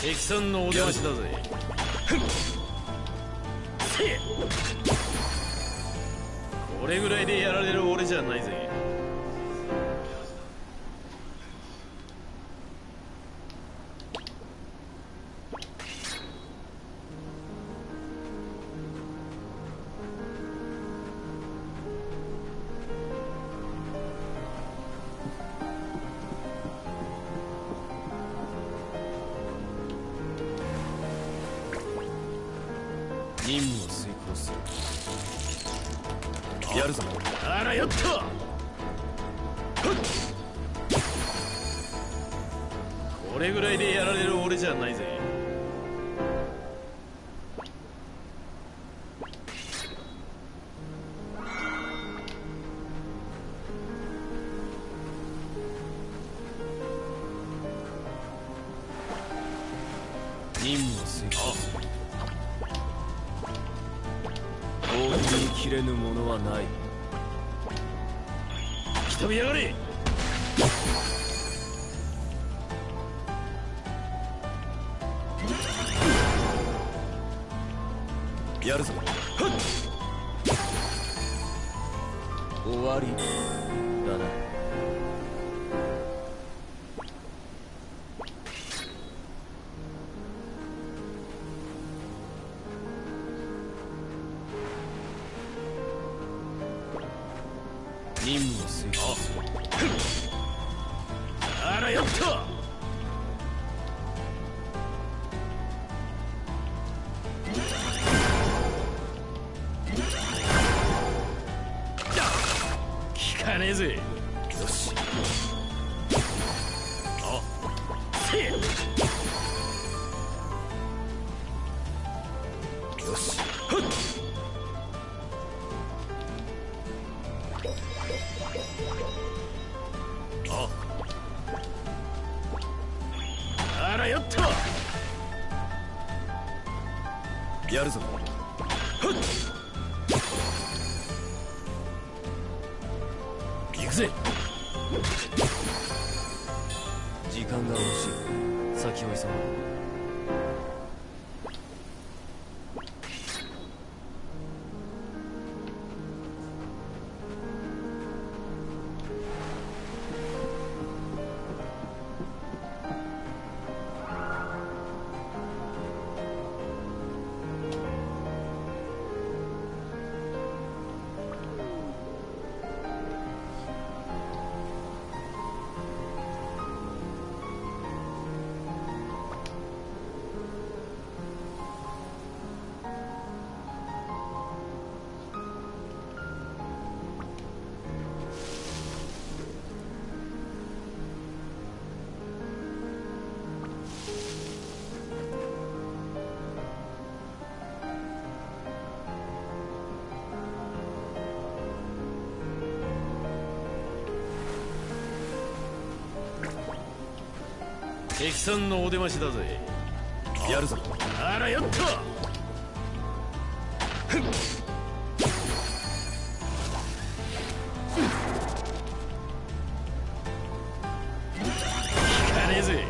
敵さんのお出ましだぜ。これぐらいでやられる俺じゃないぜ。任務を遂行する。やるぞ。あらよっと。これぐらいでやられる俺じゃないぜ。任務を遂行する。大きに切れぬものはない。吹き飛びやがれ。やるぞ。終わりだな。任務を遂行する。あらよっと。効かねえぜ。よし。あせえ。よし。あらよっと。やるぞ。行くぜ。時間が惜しい。先を急ごう。敵さんのお出ましだぜ。やるぞ。あらよっと。効かねえぜ。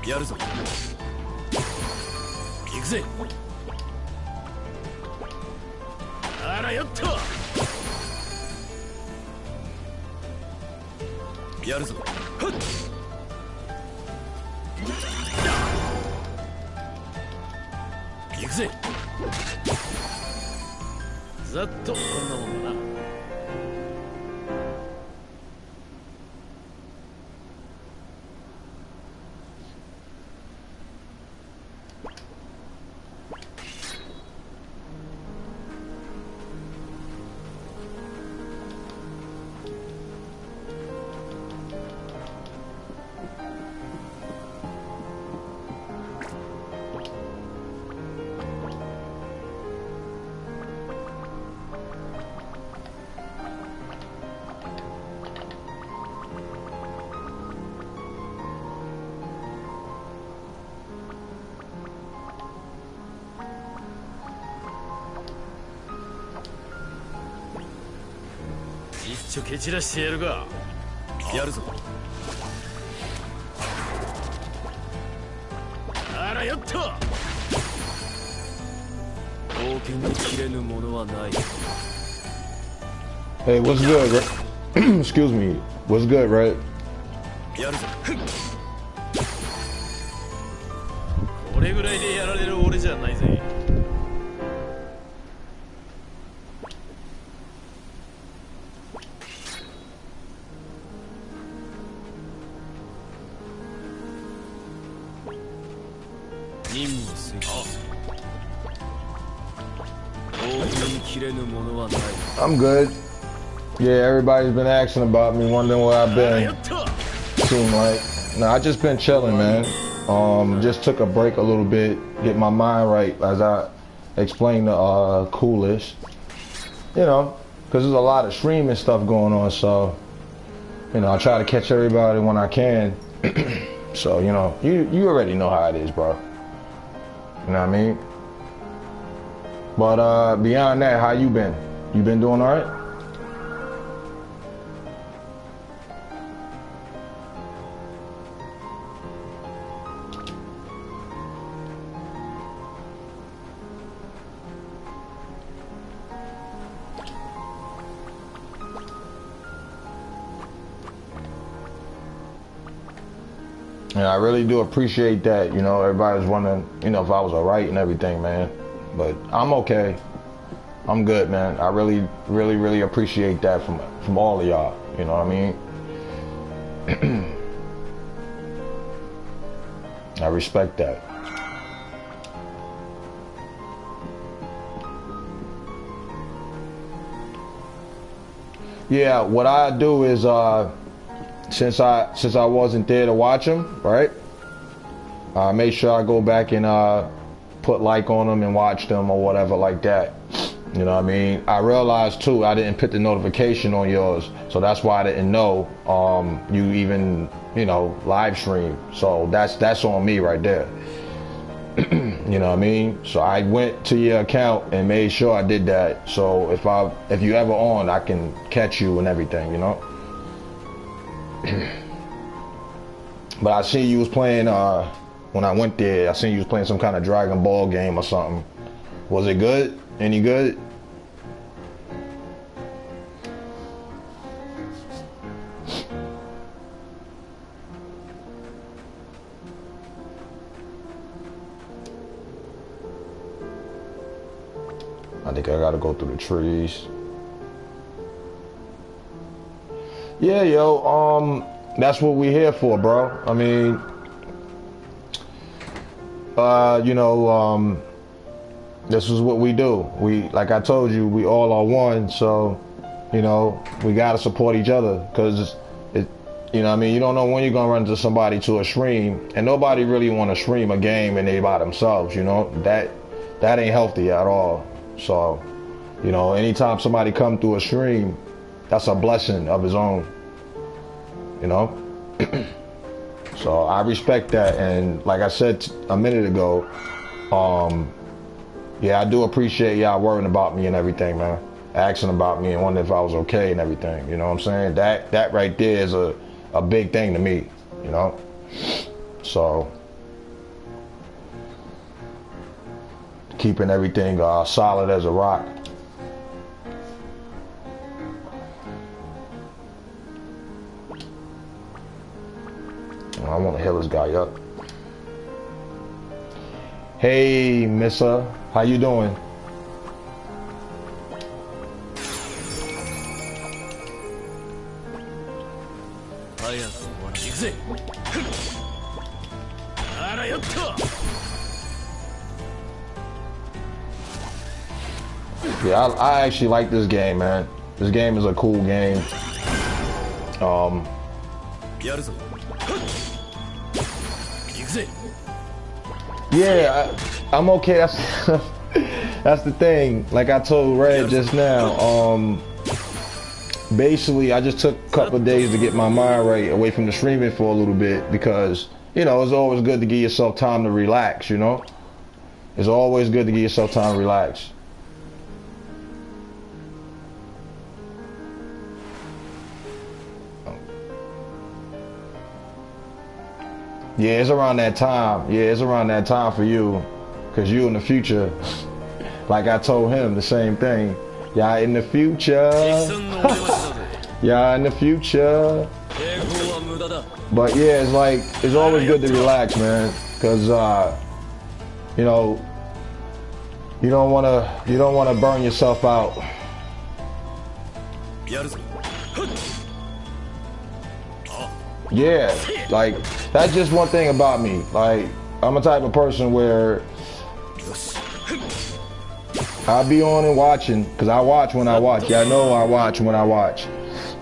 やるぞ。行くぜ。あらよっと。やるぞ。行くぜ。ざっとこんなもんだな。一丁蹴散らしてやるか。やるぞ。やった。冒険に切れぬものはない。 Hey, what's good, right? Excuse me. What's good, right? やるぞ。これぐらいでやられる俺じゃないぜ。任務を遂行する。冒険に切れぬものはない。 I'm good. Yeah, everybody's been asking about me, wondering where I've been. Seem like. No, I just been chilling, man. Just took a break a little bit, get my mind right, as I explained to Coolish. You know, because there's a lot of streaming stuff going on, so you know, I try to catch everybody when I can. So you know, you already know how it is, bro. You know what I mean? But beyond that, how you been? You been doing all right? And I really do appreciate that, you know, everybody's wondering, you know, if I was all right and everything, man. But I'm okay. I'm good, man. I really, really, really appreciate that from all of y'all. You know what I mean? I respect that. Yeah, what I do is since I wasn't there to watch them, right? I made sure I go back and put like on them and watch them or whatever like that. You know what I mean? I realized too I didn't put the notification on yours, so that's why I didn't know you even, you know, live stream. So that's on me right there. You know what I mean? So I went to your account and made sure I did that. So if you ever on, I can catch you and everything, you know. But I seen you was playing when I went there. I seen you was playing some kind of Dragon Ball game or something. Was it good? Any good? I think I gotta go through the trees. Yeah, yo, that's what we here for, bro. I mean, you know, this is what we do. We, like I told you, we all are one. So, you know, we gotta support each other because it, you know what I mean? You don't know when you're gonna run into somebody to a stream, and nobody really want to stream a game and they by themselves. You know, that ain't healthy at all. So, you know, anytime somebody come through a stream, that's a blessing of his own, you know. So I respect that, and like I said a minute ago, yeah, I do appreciate y'all worrying about me and everything, man, asking about me and wondering if I was okay and everything. You know what I'm saying? That right there is a big thing to me, you know. So keeping everything solid as a rock. I want to heal this guy up. Hey, Missa, how you doing? Yeah, I actually like this game, man. This game is a cool game. Yeah, I'm okay. That's the thing. Like I told Red just now. Basically, I just took a couple of days to get my mind right away from the streaming for a little bit because, you know, it's always good to give yourself time to relax. You know, it's always good to give yourself time to relax. Yeah, it's around that time. Yeah, it's around that time for you. Because you in the future, like I told him the same thing. Y'all in the future. 戦のお出ましだぜ Y'all in the future. 抵抗は無駄だ But yeah, it's like, it's always good to relax, man. Because, you know, you don't want to burn yourself out. やるぞ Yeah, like, that's just one thing about me. Like, I'm a type of person where よし I'll be on and watching, because I watch when I watch. Y'all know I watch when I watch.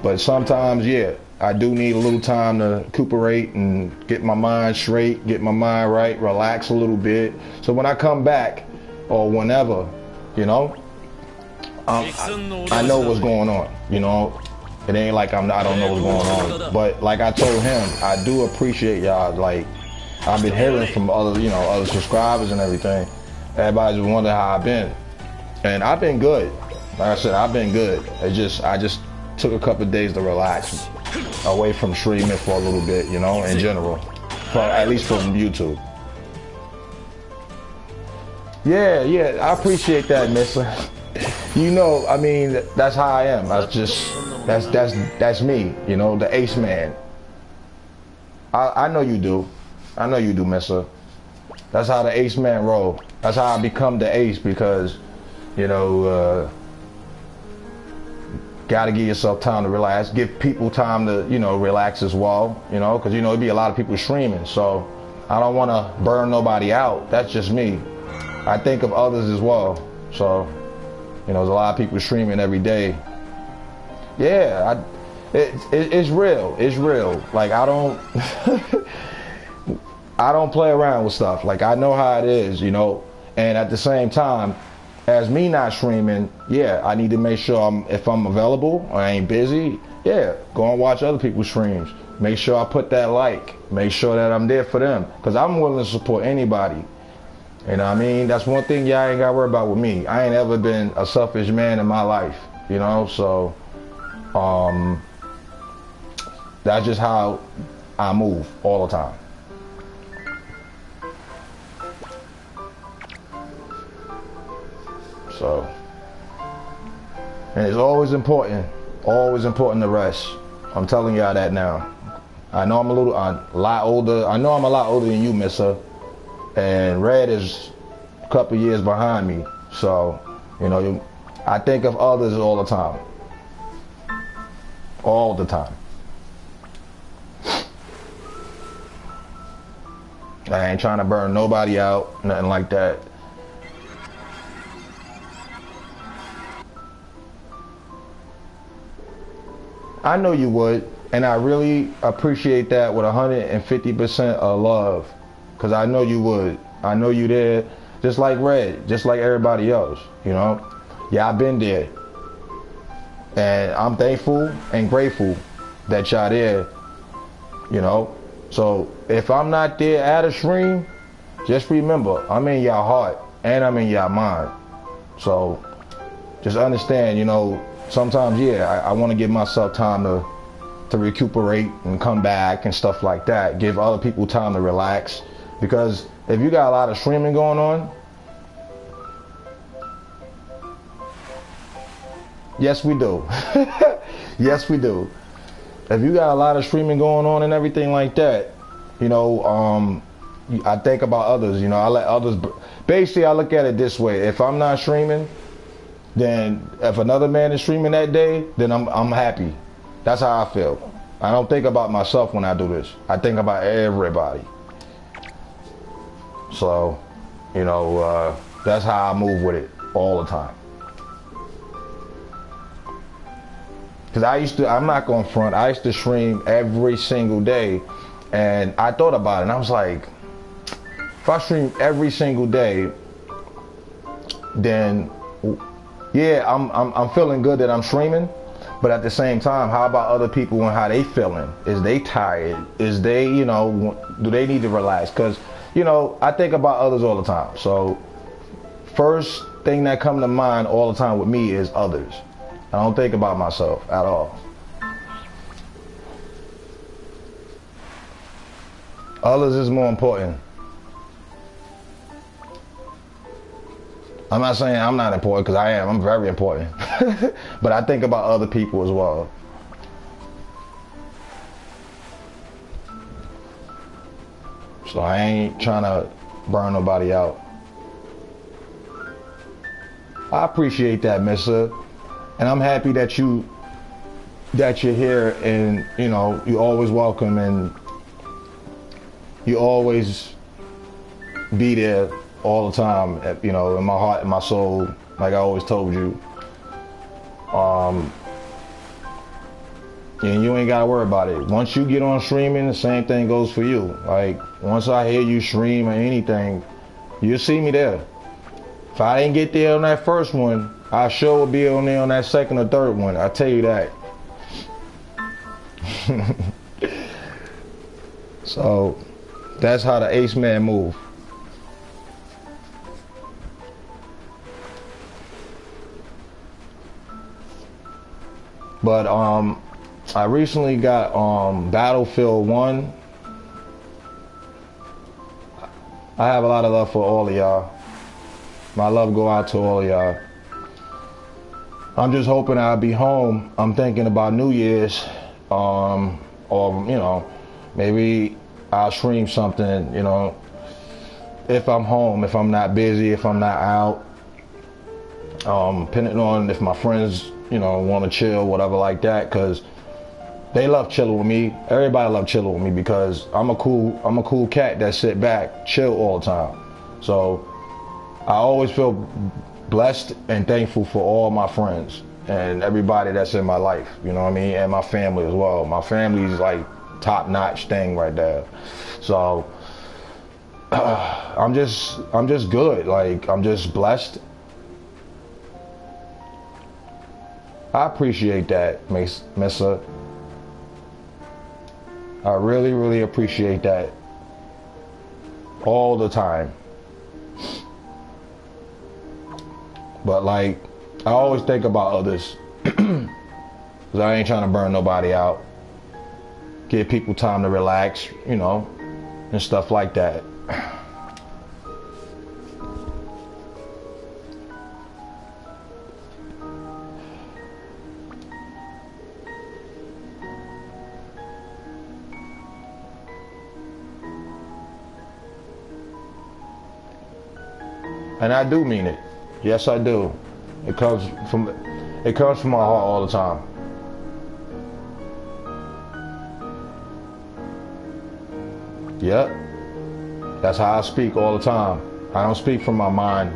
But sometimes, yeah, I do need a little time to recuperate and get my mind straight, get my mind right, relax a little bit. So when I come back, or whenever, you know, I know what's going on, you know. It ain't like I don't know what's going on. But like I told him, I do appreciate y'all. Like, I've been hearing from other, you know, other subscribers and everything. Everybody's wondering how I've been. And I've been good. Like I said, I've been good. I just took a couple of days to relax away from streaming for a little bit, you know, in general. At least from YouTube. Yeah, I appreciate that, mister. You know, I mean, that's how I am. That's me, you know, the ace man. I know you do. I know you do, mister. That's how the ace man roll. That's how I become the ace, because, you know, gotta give yourself time to relax. Give people time to, you know, relax as well, you know, because, you know, it'd be a lot of people streaming. So I don't want to burn nobody out. That's just me. I think of others as well. So, you know, there's a lot of people streaming every day. Yeah, it's real. It's real. Like, I don't I don't play around with stuff. Like, I know how it is, you know. And at the same time, as me not streaming, yeah, I need to make sure if I'm available, I ain't busy, yeah, go and watch other people's streams. Make sure I put that like. Make sure that I'm there for them. Because I'm willing to support anybody. You know what I mean? That's one thing y'all ain't got to worry about with me. I ain't ever been a selfish man in my life, you know? So, that's just how I move all the time. So, and it's always important to rest. I'm telling y'all that now. I know I'm a lot older. I know I'm a lot older than you, mister. And Red is a couple years behind me. So, you know, I think of others all the time. All the time. I ain't trying to burn nobody out, nothing like that. I know you would, and I really appreciate that with 150% of love, because I know you would. I know you there, just like Red, just like everybody else, you know? Yeah, I've been there, and I'm thankful and grateful that y'all there, you know? So if I'm not there at a stream, just remember, I'm in your heart, and I'm in your mind. So just understand, you know, sometimes, yeah, I want to give myself time to recuperate and come back and stuff like that. Give other people time to relax. Because if you got a lot of streaming going on, yes, we do. Yes, we do. If you got a lot of streaming going on and everything like that, you know, I think about others, you know, I let others, basically I look at it this way. If I'm not streaming, then if another man is streaming that day, then I'm happy. That's how I feel. I don't think about myself when I do this. I think about everybody. So, you know, that's how I move with it all the time. Because I'm not going to front, I used to stream every single day. And I thought about it, and I was like, if I stream every single day, then yeah, I'm feeling good that I'm streaming, but at the same time, how about other people and how they feeling? Is they tired? Is they, you know, do they need to relax? Because, you know, I think about others all the time. So first thing that comes to mind all the time with me is others. I don't think about myself at all. Others is more important. I'm not saying I'm not important, because I am. I'm very important. But I think about other people as well. So I ain't trying to burn nobody out. I appreciate that, Missa. And I'm happy that you're here, and you know, you're always welcome, and you always be there all the time, you know, in my heart and my soul, like I always told you. And you ain't gotta worry about it. Once you get on streaming, the same thing goes for you. Like, once I hear you stream or anything, you'll see me there. If I didn't get there on that first one, I sure will be on there on that second or third one. I tell you that. So that's how the ace man move. But I recently got Battlefield 1. I have a lot of love for all of y'all. My love go out to all of y'all. I'm just hoping I'll be home. I'm thinking about New Year's, or you know, maybe I'll stream something, you know, if I'm home, if I'm not busy, if I'm not out, depending on if my friends, you know, want to chill, whatever like that, because they love chilling with me. Everybody love chilling with me because I'm a cool cat that sit back, chill all the time. So I always feel blessed and thankful for all my friends and everybody that's in my life, you know what I mean, and my family as well. My family's like top-notch thing right there. So I'm just good. Like, I'm just blessed. I appreciate that, Missa. I really, really appreciate that all the time. But like, I always think about others, because I ain't trying to burn nobody out. Give people time to relax, you know, and stuff like that. And I do mean it. Yes, I do. It comes from my heart all the time. Yep. That's how I speak all the time. I don't speak from my mind.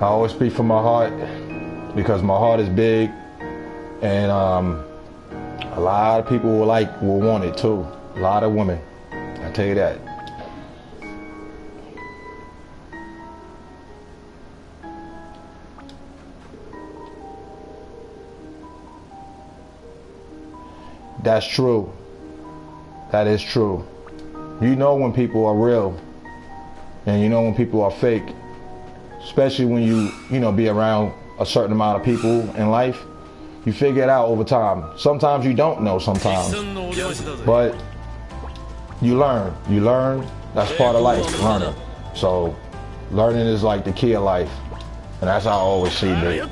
I always speak from my heart, because my heart is big, and a lot of people will want it too. A lot of women. I tell you that. That's true. That is true. You know when people are real, and you know when people are fake, especially when you know, be around a certain amount of people in life. You figure it out over time. Sometimes you don't know sometimes, but you learn. You learn. That's part of life, learning. So learning is like the key of life, and that's how I always see it.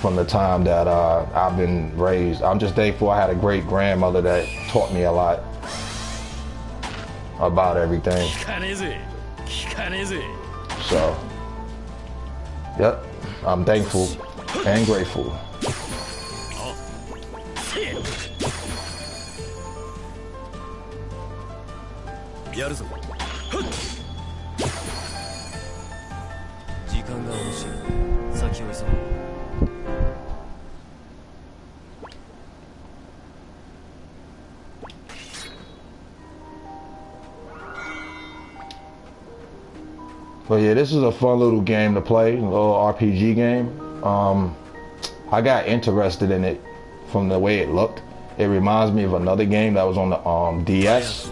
From the time that I've been raised, I'm just thankful I had a great grandmother that taught me a lot about everything. So, yep, I'm thankful and grateful. But yeah, this is a fun little game to play, a little RPG game. I got interested in it from the way it looked. It reminds me of another game that was on the DS.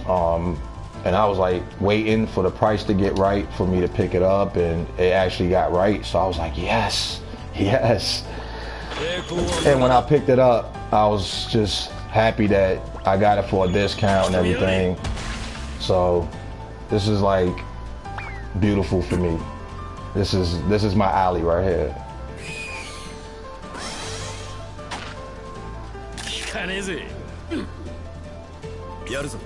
And I was like waiting for the price to get right for me to pick it up, and it actually got right. So I was like, yes, yes. And when I picked it up, I was just happy that I got it for a discount and everything. So this is like beautiful for me. This is my alley right here. 聞かねえぜ。やるぞ。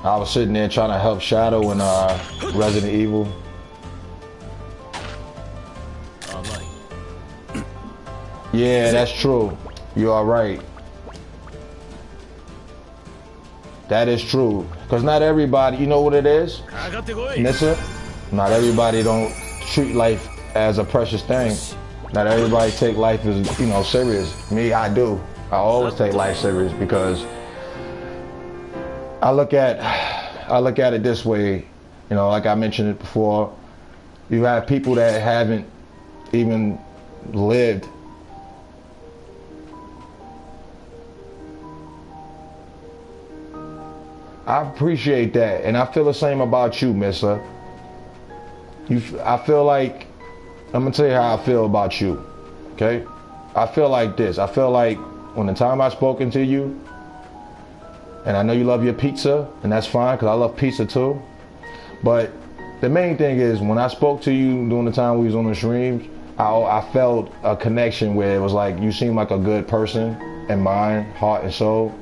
I was sitting there trying to help Shadow in Resident Evil. Yeah, that's true. You are right. That is true. Because not everybody, you know what it is? Nissa? Not everybody don't treat life as a precious thing. Not everybody take life as, you know, serious. Me, I do. I always take life serious because I look at it this way, you know, like I mentioned it before. You have people that haven't even lived. I appreciate that, and I feel the same about you, Missa. I feel like, I'm gonna tell you how I feel about you, okay? I feel like this. I feel like when the time I've spoken to you, and I know you love your pizza, and that's fine, because I love pizza too. But the main thing is, when I spoke to you during the time we was on the streams, I felt a connection where it was like, you seem like a good person in mind, heart and soul.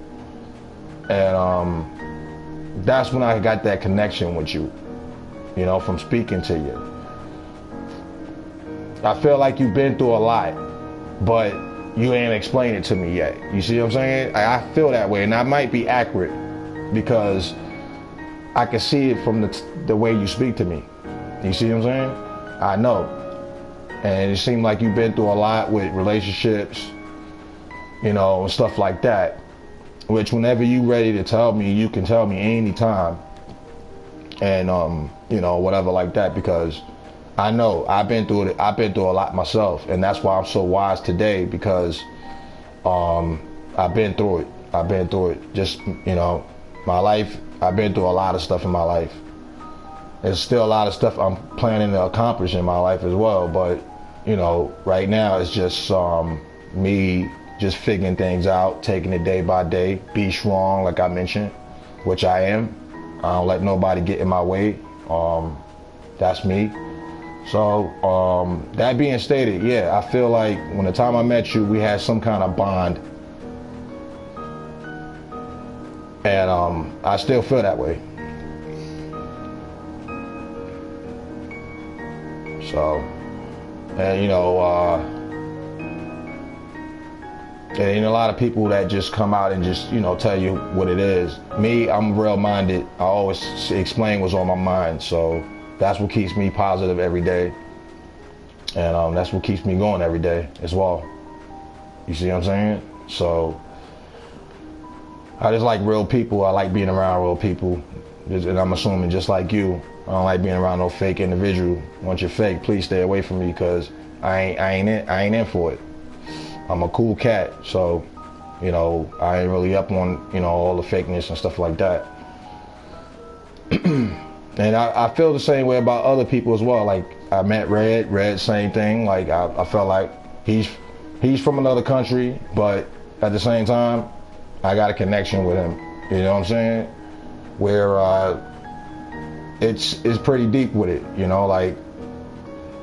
And that's when I got that connection with you, you know, from speaking to you. I feel like you've been through a lot, but you ain't explained it to me yet. You see what I'm saying? I feel that way, and that might be accurate because I can see it from the way you speak to me. You see what I'm saying? I know. And it seemed like you've been through a lot with relationships, you know, and stuff like that. Which whenever you ready to tell me, you can tell me anytime. And you know, whatever like that, because I know I've been through it. I've been through a lot myself, and that's why I'm so wise today, because I've been through it. I've been through it. Just, you know, my life, I've been through a lot of stuff in my life. There's still a lot of stuff I'm planning to accomplish in my life as well, but you know, right now it's just me just figuring things out, taking it day by day, be strong, like I mentioned, which I am. I don't let nobody get in my way. That's me. So that being stated, yeah, I feel like when the time I met you, we had some kind of bond. And I still feel that way. So, and you know, and ain't a lot of people that just come out and just, you know, tell you what it is. Me, I'm real minded. I always explain what's on my mind. So that's what keeps me positive every day. And that's what keeps me going every day as well. You see what I'm saying? So I just like real people. I like being around real people. And I'm assuming just like you, I don't like being around no fake individual. Once you're fake, please stay away from me, because I ain't in for it. I'm a cool cat, so, you know, I ain't really up on, you know, all the fakeness and stuff like that. And I feel the same way about other people as well. Like, I met Red, same thing. Like, I felt like he's from another country, but at the same time, I got a connection with him. You know what I'm saying? Where it's pretty deep with it, you know, like,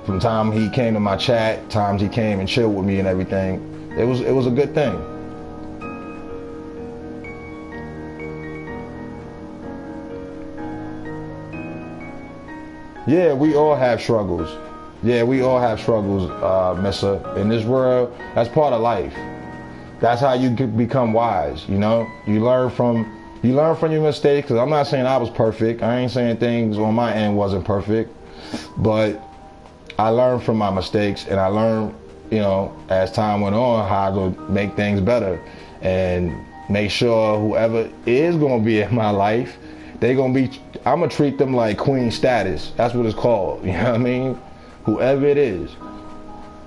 from the time he came to my chat, times he came and chilled with me and everything, it was a good thing. Yeah, we all have struggles. Yeah, we all have struggles, Missa. In this world, that's part of life. That's how you become wise, you know? You learn from your mistakes, because I'm not saying I was perfect. I ain't saying things on my end wasn't perfect. But I learned from my mistakes, and I learned, you know, as time went on, how to make things better and make sure whoever is going to be in my life, I'm going to treat them like queen status. That's what it's called. You know what I mean? Whoever it is.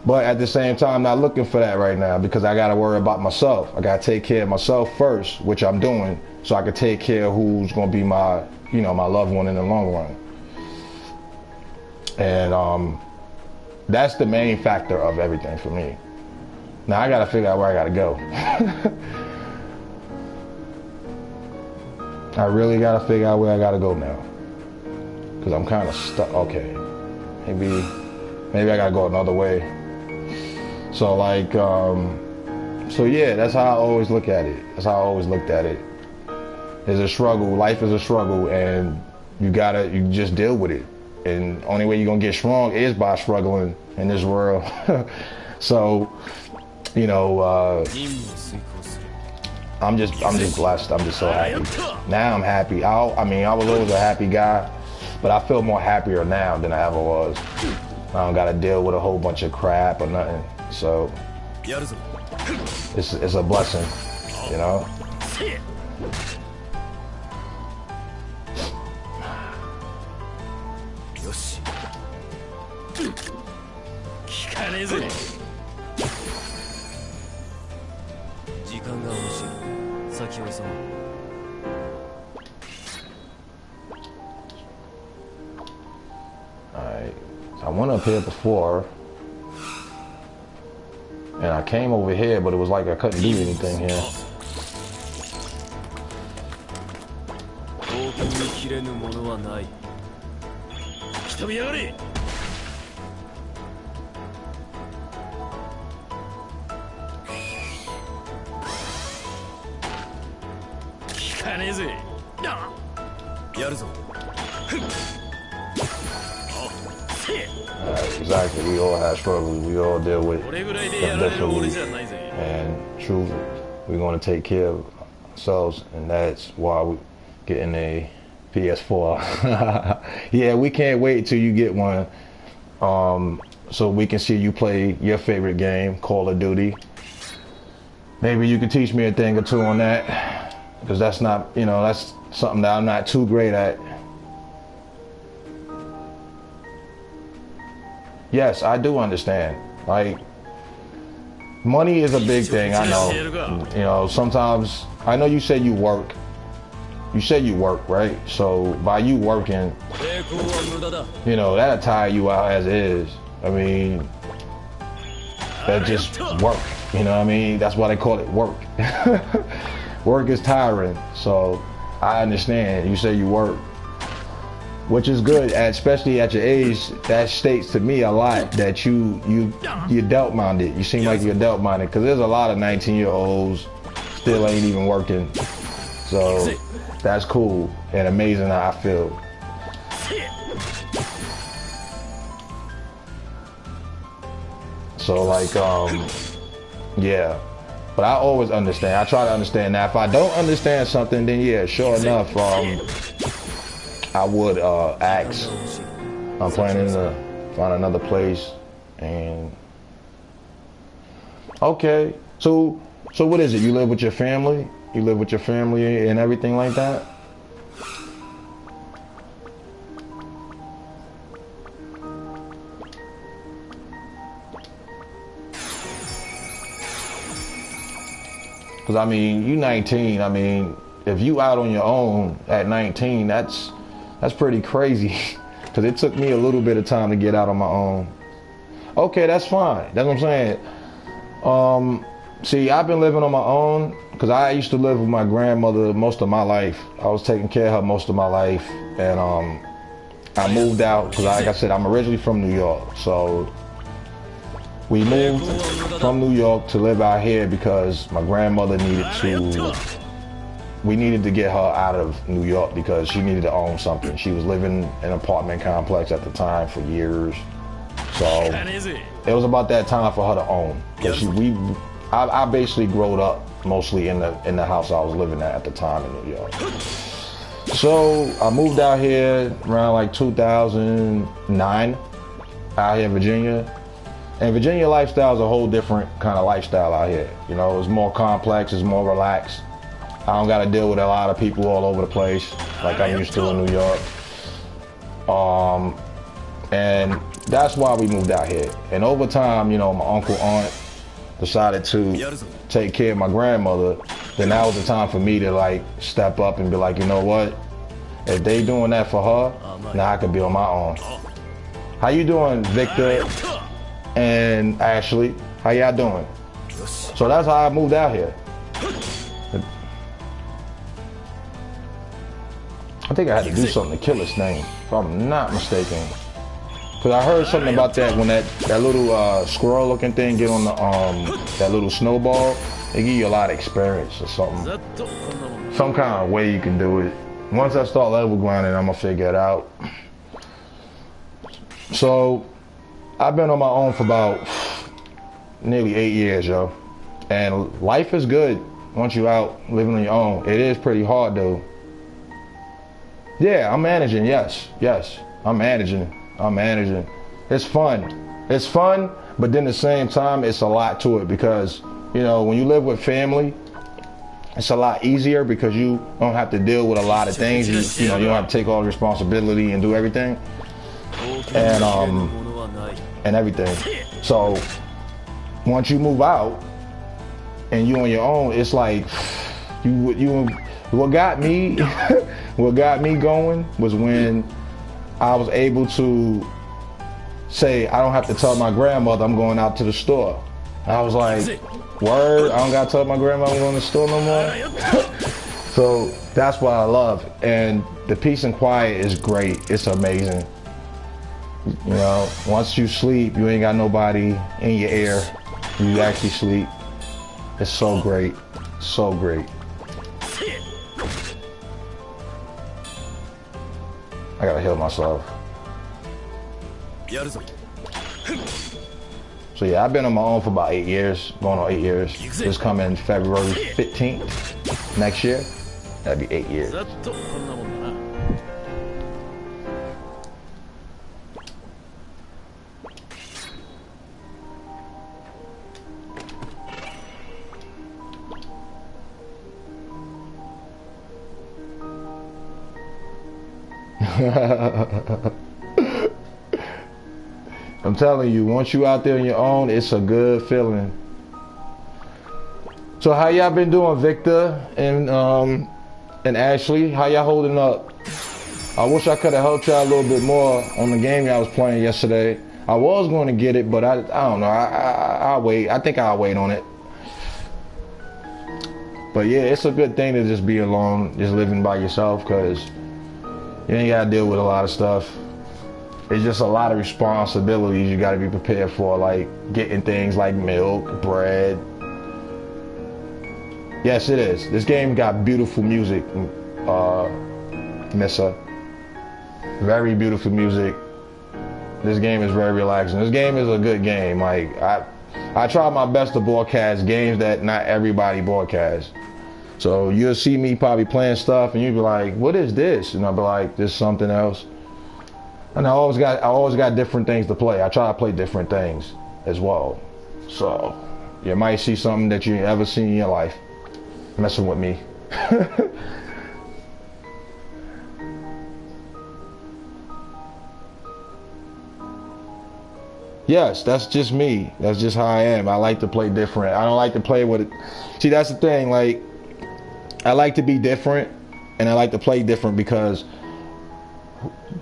But at the same time, I'm not looking for that right now, because I got to worry about myself. I got to take care of myself first, which I'm doing, so I can take care of who's going to be my, you know, my loved one in the long run. And that's the main factor of everything for me. Now I gotta figure out where I gotta go. I really gotta figure out where I gotta go now, because I'm kind of stuck. Okay, maybe I gotta go another way. So like, so yeah, that's how I always look at it. That's how I always looked at it. It's a struggle. Life is a struggle, and you just deal with it. And the only way you're gonna get strong is by struggling in this world. So, you know, I'm just blessed. I'm just so happy. Now I'm happy. I mean, I was always a happy guy, but I feel more happier now than I ever was. I don't gotta deal with a whole bunch of crap or nothing. So it's a blessing, you know. Alright, so I went up here before, and I came over here, but it was like I couldn't do anything here. Exactly, we all have struggles, we all deal with them differently, and truth, we're going to take care of ourselves, and that's why we're getting a PS4. Yeah, we can't wait till you get one, so we can see you play your favorite game, Call of Duty. Maybe you can teach me a thing or two on that, because that's not, you know, that's something that I'm not too great at. Yes, I do understand. Like, money is a big thing, I know. You know, sometimes, I know you said you work. You said you work, right? So, by you working, you know, that'll tire you out as is. I mean, that's just work. You know what I mean? That's why they call it work. Work is tiring. So, I understand. You say you work, which is good, especially at your age. That states to me a lot that you're adult-minded. You seem like you're adult-minded, because there's a lot of 19-year-olds still ain't even working. So that's cool and amazing how I feel. So like, yeah. But I always understand. I try to understand. Now, if I don't understand something, then yeah, sure enough, I would ask. I'm planning to find another place. And okay, so what is it? You live with your family? You live with your family and everything like that? Because I mean, you 19. I mean, if you out on your own at 19, that's pretty crazy. Because it took me a little bit of time to get out on my own. Okay, that's fine. That's what I'm saying. See, I've been living on my own because I used to live with my grandmother most of my life. I was taking care of her most of my life, and I moved out because, like I said, I'm originally from New York. So we moved from New York to live out here because my grandmother we needed to get her out of New York because she needed to own something. She was living in an apartment complex at the time for years. So it was about that time for her to own. Because I basically growed up mostly in the house I was living at the time in New York. So I moved out here around like 2009, out here in Virginia. And Virginia lifestyle is a whole different kind of lifestyle out here. You know, it's more complex, it's more relaxed. I don't got to deal with a lot of people all over the place like I'm used to in New York. And that's why we moved out here. And over time, you know, my uncle, aunt decided to take care of my grandmother. Then that was the time for me to like step up and be like, you know what? If they doing that for her, now I could be on my own. How you doing, Victor and Ashley? How y'all doing? So that's how I moved out here. I think I had to do something to kill this thing, if I'm not mistaken. Cause I heard something about that when that little squirrel looking thing get on the that little snowball, they give you a lot of experience or something. Some kind of way you can do it. Once I start level grinding, I'm gonna figure it out. So I've been on my own for about nearly 8 years, yo. And life is good once you're out living on your own. It is pretty hard though. Yeah, I'm managing, yes. I'm managing. It's fun, but then at the same time, it's a lot to it because, you know, when you live with family, it's a lot easier because you don't have to deal with a lot of things. You know, you don't have to take all the responsibility and do everything. And everything. So once you move out and you on your own, it's like what got me going was when I was able to say I don't have to tell my grandmother I'm going out to the store. I was like, word, I don't gotta tell my grandma I'm going to the store no more. So that's what I love. And the peace and quiet is great. It's amazing. You know, once you sleep, you ain't got nobody in your ear. You actually sleep. It's so great. So great. I gotta heal myself. So yeah, I've been on my own for about 8 years, going on 8 years. This coming February 15th next year. That'd be 8 years. I'm telling you, once you out there on your own, it's a good feeling. So how y'all been doing, Victor and Ashley? How y'all holding up? I wish I could have helped y'all a little bit more on the game y'all was playing yesterday. I was going to get it, but I don't know. I'll wait. I think I'll wait on it. But yeah, it's a good thing to just be alone, just living by yourself, because you ain't got to deal with a lot of stuff. It's just a lot of responsibilities you got to be prepared for, like getting things like milk, bread. Yes, it is. This game got beautiful music, Missa. Very beautiful music. This game is very relaxing. This game is a good game. Like I try my best to broadcast games that not everybody broadcasts. So you'll see me probably playing stuff and you'll be like, what is this? And I'll be like, this is something else. And I always got different things to play. I try to play different things as well. So you might see something that you ain't ever seen in your life messing with me. Yes, that's just me. That's just how I am. I like to play different. I don't like to play with it. See, that's the thing. Like, I like to be different, and I like to play different because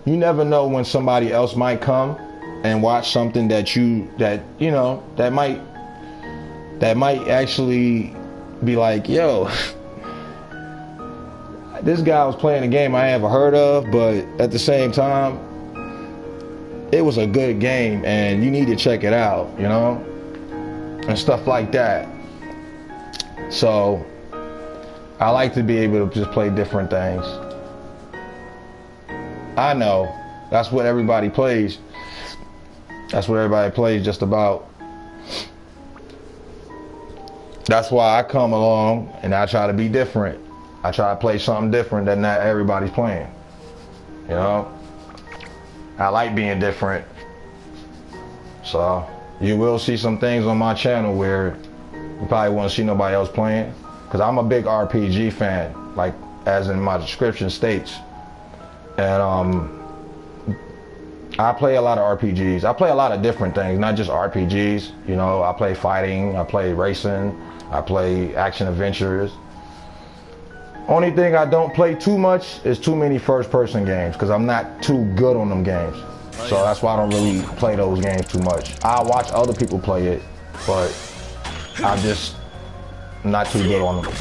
you never know when somebody else might come and watch something that might actually be like, yo, this guy was playing a game I never heard of, but at the same time, it was a good game and you need to check it out, you know, and stuff like that. So I like to be able to just play different things. I know that's what everybody plays. That's what everybody plays just about. That's why I come along and I try to be different. I try to play something different that not everybody's playing. You know? I like being different. So you will see some things on my channel where you probably won't see nobody else playing. Because I'm a big RPG fan, like as in my description states. And I play a lot of RPGs. I play a lot of different things, not just RPGs. You know, I play fighting, I play racing, I play action adventures. Only thing I don't play too much is too many first-person games because I'm not too good on them games. So that's why I don't really play those games too much. I watch other people play it, but I'm just not too good on them.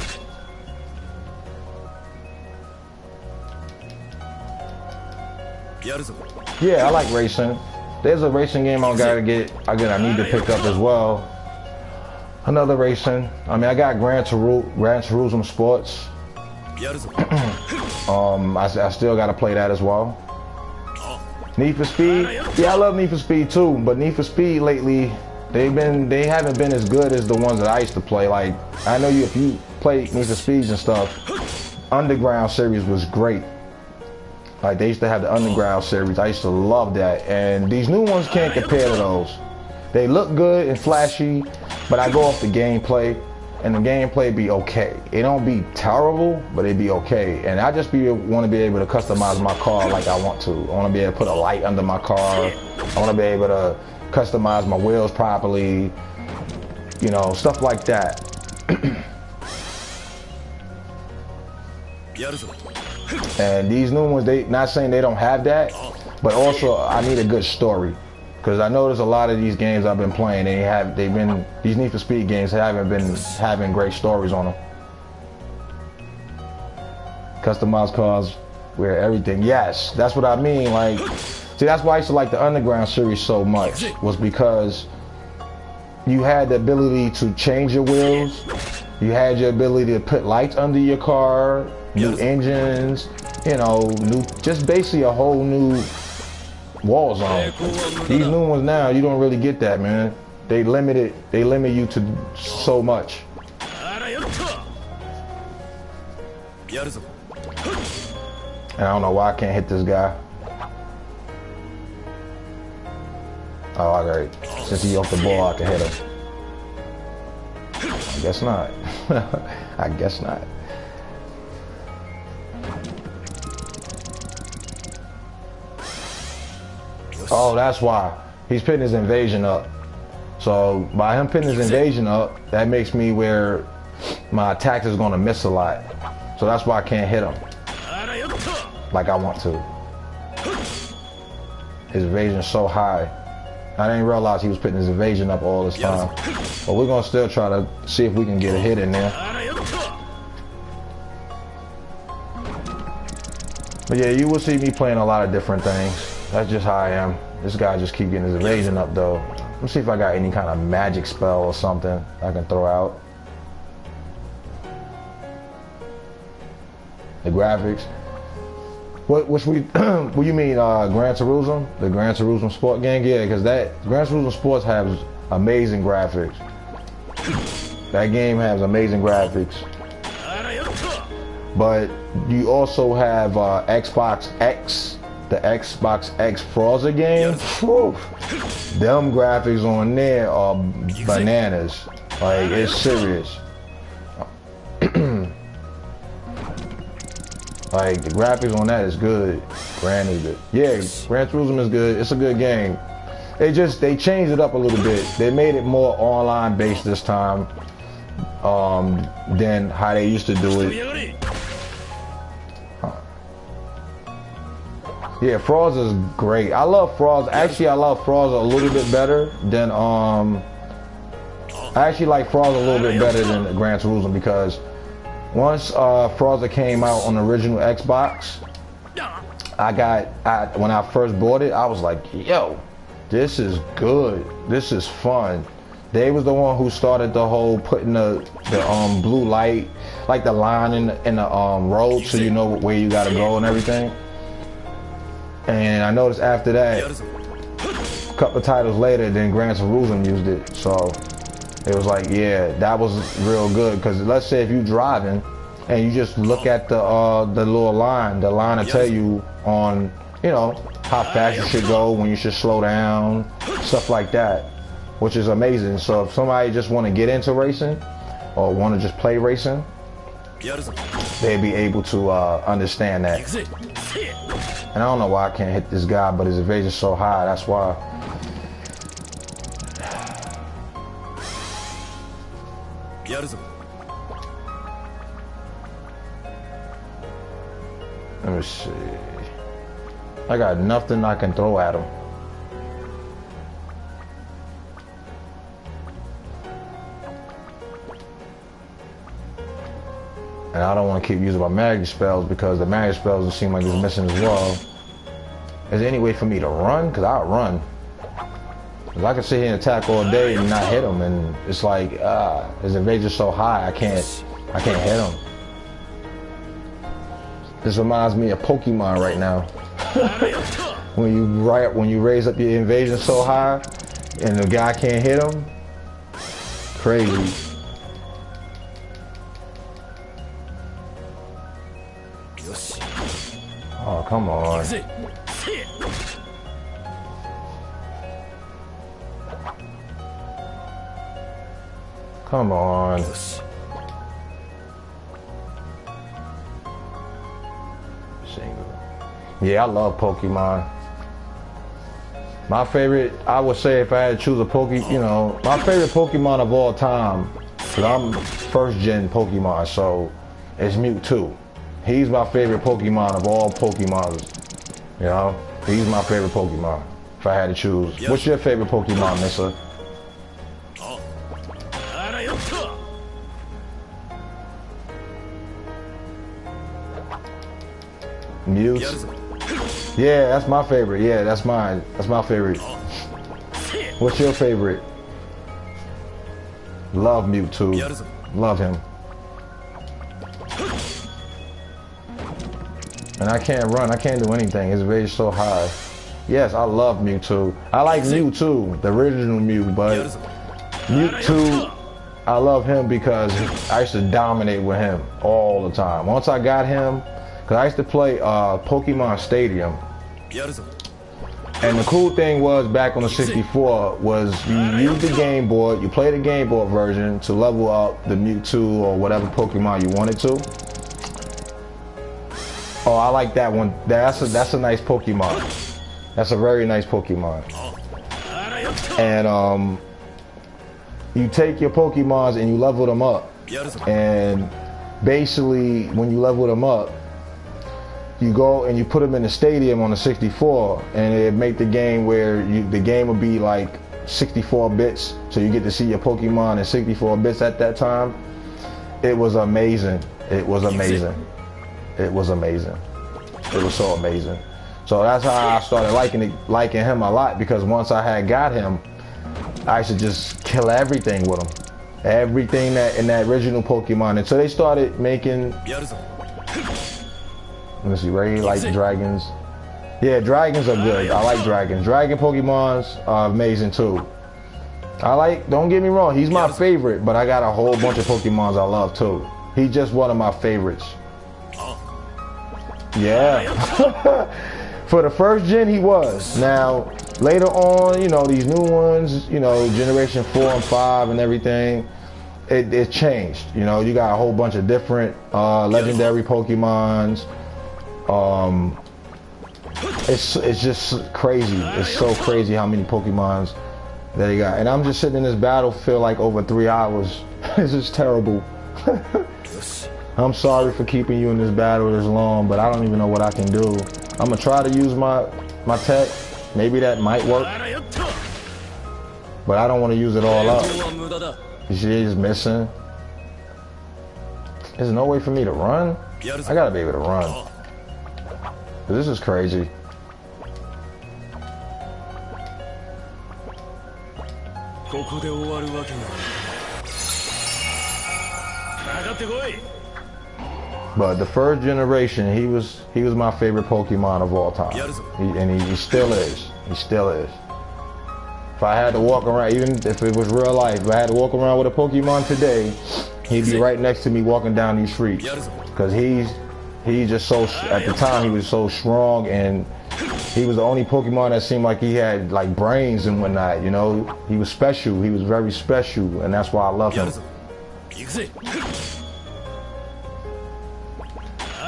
Yeah, I like racing. There's a racing game I gotta get. Again, I need to pick up as well. Another racing. I mean, I got Gran Turismo Sports. I still gotta play that as well. Need for Speed. Yeah, I love Need for Speed too, but Need for Speed lately, they haven't been as good as the ones that I used to play. Like, I know if you play Need for Speeds and stuff, Underground series was great. Like, they used to have the Underground series. I used to love that. And these new ones can't compare to those. They look good and flashy, but I go off the gameplay, and the gameplay be okay. It don't be terrible, but it be okay. And I just want to be able to customize my car like I want to. I want to be able to put a light under my car. I want to be able to customize my wheels properly. You know, stuff like that. And these new ones, they not saying they don't have that, but also I need a good story, because I notice a lot of these games I've been playing, these Need for Speed games haven't been having great stories on them. Customized cars, where everything, yes, that's what I mean. Like, see, that's why I used to like the Underground series so much, was because you had the ability to change your wheels, you had your ability to put lights under your car, new engines, you know, just basically a whole new wall zone. These new ones now, you don't really get that, man. They limit you to so much. And I don't know why I can't hit this guy. Oh, alright. Since he's off the ball, I can hit him. I guess not. I guess not. Oh, that's why. He's putting his invasion up. So by him putting his invasion up, that makes me where my attack is going to miss a lot. So that's why I can't hit him like I want to. His evasion's so high. I didn't realize he was putting his evasion up all this time. But we're going to still try to see if we can get a hit in there. But yeah, you will see me playing a lot of different things. That's just how I am. This guy just keep getting his evasion up though. Let me see if I got any kind of magic spell or something I can throw out. The graphics. What you mean Gran Turismo? The Gran Turismo Sport game? Yeah, because that Gran Turismo Sports has amazing graphics. That game has amazing graphics. But you also have Xbox X. The Xbox X Forza game, whew, them graphics on there are bananas. Like, it's serious. Like, the graphics on that is good. Gran is good. Yeah, Gran Turismo is good. It's a good game. They changed it up a little bit. They made it more online based this time than how they used to do it. Yeah, Forza is great. I love Forza. Actually, I love Forza a little bit better than I actually like Forza a little bit better than Gran Turismo, because once Forza came out on the original Xbox, when I first bought it, I was like, yo, this is good. This is fun. They was the one who started the whole putting the blue light, like the line in the road, so you know where you gotta go and everything. And I noticed after that, a couple of titles later, then Gran Turismo used it. So it was like, yeah, that was real good. Because let's say if you're driving and you just look at the little line, the line will tell you on, you know, how fast you should go, when you should slow down, stuff like that, which is amazing. So if somebody just want to get into racing or want to just play racing, they'd be able to understand that. And I don't know why I can't hit this guy, but his evasion's so high, that's why. Let me see. I got nothing I can throw at him. And I don't want to keep using my magic spells because the magic spells will seem like it's missing as well. Is there any way for me to run? Because I'll run. Because I can sit here and attack all day and not hit him. And it's like, his evasion's so high, I can't hit him. This reminds me of Pokemon right now. when you raise up your invasion so high and the guy can't hit him, crazy. Oh, come on. Come on. Yeah, I love Pokemon. My favorite, I would say if I had to choose a my favorite Pokemon of all time, because I'm first gen Pokemon, so it's Mewtwo. He's my favorite Pokemon of all Pokemon. You know, he's my favorite Pokemon if I had to choose. Yep. What's your favorite Pokemon, Missa? Mewtwo. Yeah, that's my favorite. Yeah, that's mine. That's my favorite. What's your favorite? Love Mewtwo. Love him. And I can't run. I can't do anything. His rage is so high. Yes, I love Mewtwo. I like Mewtwo, the original Mew, but Mewtwo, I love him because I used to dominate with him all the time. Once I got him, because I used to play Pokemon Stadium. And the cool thing was back on the 64 was you used the Game Boy, you play the Game Boy version to level up the Mewtwo or whatever Pokemon you wanted to. Oh, I like that one. That's a nice Pokemon. That's a very nice Pokemon. And you take your Pokemons and you level them up. And basically, when you level them up, you go and you put them in the stadium on the 64, and it make the game where the game would be like 64 bits, so you get to see your Pokemon in 64 bits at that time. It was amazing. It was amazing. It was amazing. It was so amazing. So that's how I started liking him a lot, because once I had got him, I used to just kill everything with him. Everything that in that original Pokemon. And so they started making, let's see, Ray like dragons. Yeah, dragons are good. I like dragons. Dragon Pokemons are amazing too. Don't get me wrong, he's my favorite, but I got a whole bunch of Pokemons I love too. He's just one of my favorites. Yeah. For the first gen, he was. Now, later on, these new ones, generation 4 and 5 and everything, it changed. You got a whole bunch of different legendary Pokemons. It's just crazy. It's so crazy how many Pokemons that he got. And I'm just sitting in this battlefield like over 3 hours. This is terrible. I'm sorry for keeping you in this battle this long, but I don't even know what I can do. I'm gonna try to use my tech. Maybe that might work, but I don't want to use it all up. She is missing. There's no way for me to run. I gotta be able to run. This is crazy. But the first generation, he was my favorite Pokemon of all time. He still is. He still is. If I had to walk around, even if it was real life, if I had to walk around with a Pokemon today, he'd be right next to me walking down these streets. Because he's just so, at the time he was so strong, and he was the only Pokemon that seemed like he had like brains and whatnot, He was special. He was very special, and that's why I love him.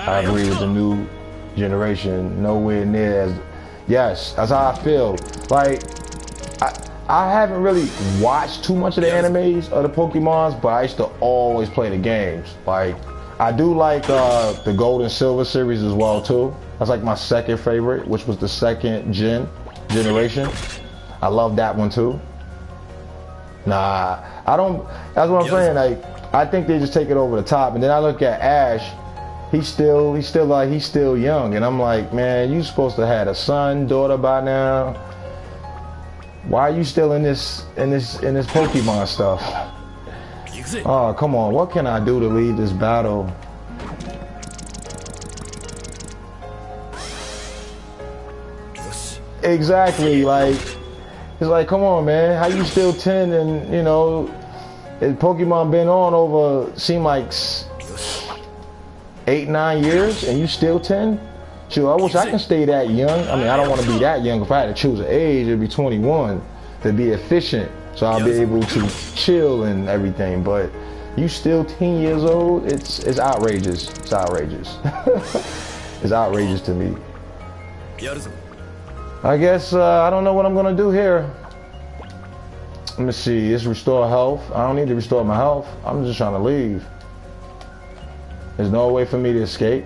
I agree with the new generation. Nowhere near as, yes, that's how I feel. Like, I haven't really watched too much of the animes of the Pokemons, but I used to always play the games. Like, I do like the Gold and Silver series as well too. That's like my second favorite, which was the second generation. I love that one too. Nah, I don't. That's what I'm saying. Like, I think they just take it over the top. And then I look at Ash. He's still young, and I'm like, man, you supposed to have a son, daughter by now. Why are you still in this Pokemon stuff? Oh, come on, what can I do to lead this battle? Exactly, like it's like, come on, man, how you still 10 and you know, Pokemon been on over seem like 8-9 years and you still 10? Sure, I wish I can stay that young. I mean, I don't want to be that young. If I had to choose an age, it'd be 21 to be efficient, so I'll be able to chill and everything. But you still 10 years old? It's outrageous. It's outrageous. It's outrageous to me. I guess I don't know what I'm gonna do here. Let me see. It's restore health. I don't need to restore my health. I'm just trying to leave. There's no way for me to escape.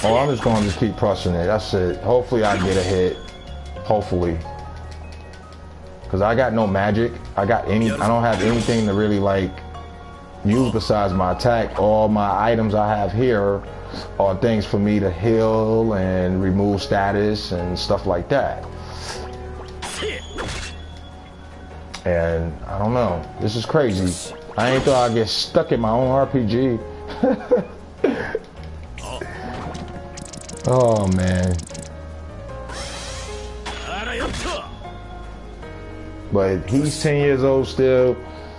Oh, I'm just gonna keep pressing it. That's it. Hopefully I get a hit. Hopefully. Cause I got no magic. I don't have anything to really like use besides my attack. All my items I have here are things for me to heal and remove status and stuff like that. And I don't know, this is crazy. I ain't thought I'd get stuck in my own RPG. Oh man. But he's 10 years old still.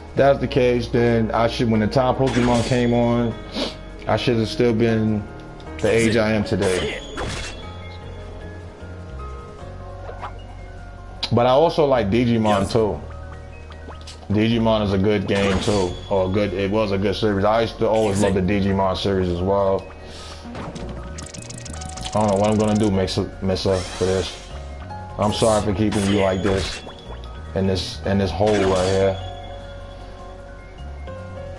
If that's the case, then I should, when the time Pokemon came on, I should have still been the age I am today. But I also like Digimon too. Digimon is a good game too, or it was a good series. I used to always love the Digimon series as well. I don't know what I'm gonna do, Missa, for this. I'm sorry for keeping you like this, in this hole right here.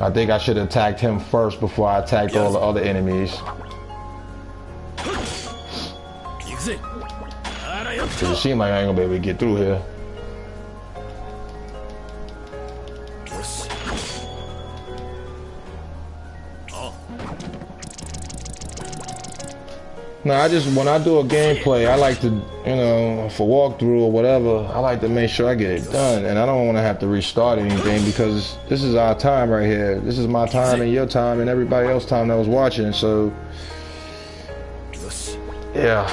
I think I should have attacked him first before I attacked all the other enemies. Cause it seems like I ain't gonna be able to get through here. No, when I do a gameplay, I like to, you know, for walkthrough or whatever, I like to make sure I get it done. And I don't want to have to restart anything because this is our time right here. This is my time and your time and everybody else's time that was watching, so. Yeah.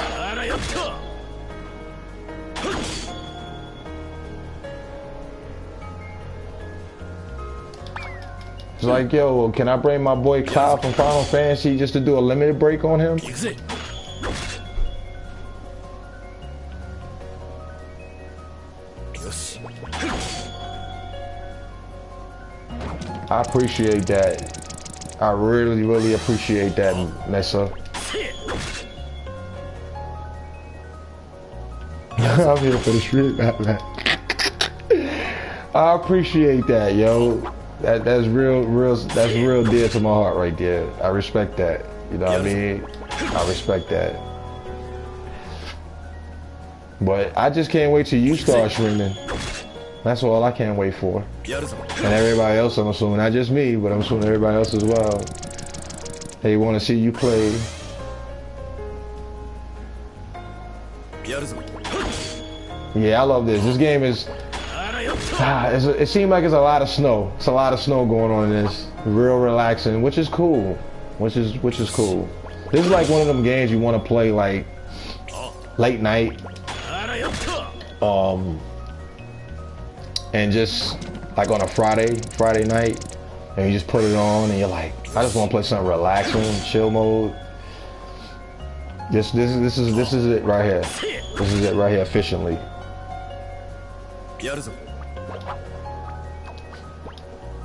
It's like, yo, can I bring my boy Kyle from Final Fantasy just to do a limited break on him? I appreciate that. I really, really appreciate that, Messa. I'm here for the street, man. I appreciate that, yo. That's real dear to my heart right there. I respect that. You know what I mean? I respect that. But I just can't wait till you start streaming. That's all I can't wait for. And everybody else, I'm assuming, not just me, but I'm assuming everybody else as well. They want to see you play. Yeah, I love this. This game is. It seems like it's a lot of snow. It's a lot of snow going on in this. Real relaxing, which is cool. Which is cool. This is like one of them games you want to play like late night. And just like on a Friday night, and you just put it on, and you're like, I just want to play something relaxing, chill mode. This is it right here. This is it right here, efficiently.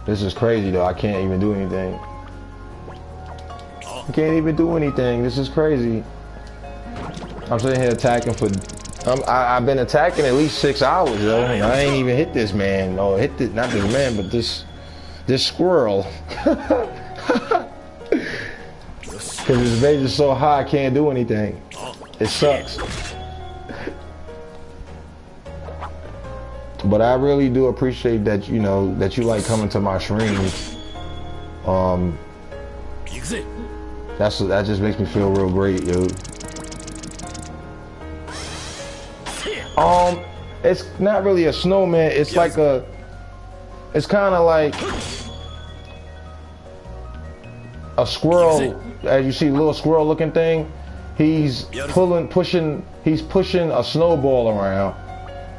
This is crazy though. I can't even do anything. I can't even do anything. This is crazy. I'm sitting here attacking for. I've been attacking at least 6 hours, yo. And I ain't even hit this man. No, not this man, but this squirrel. Because his base is so high, I can't do anything. It sucks. But I really do appreciate that, you know, that you like coming to my streams. That just makes me feel real great, dude. It's not really a snowman. It's like it's kind of like a squirrel. As you see, a little squirrel-looking thing. He's pushing a snowball around,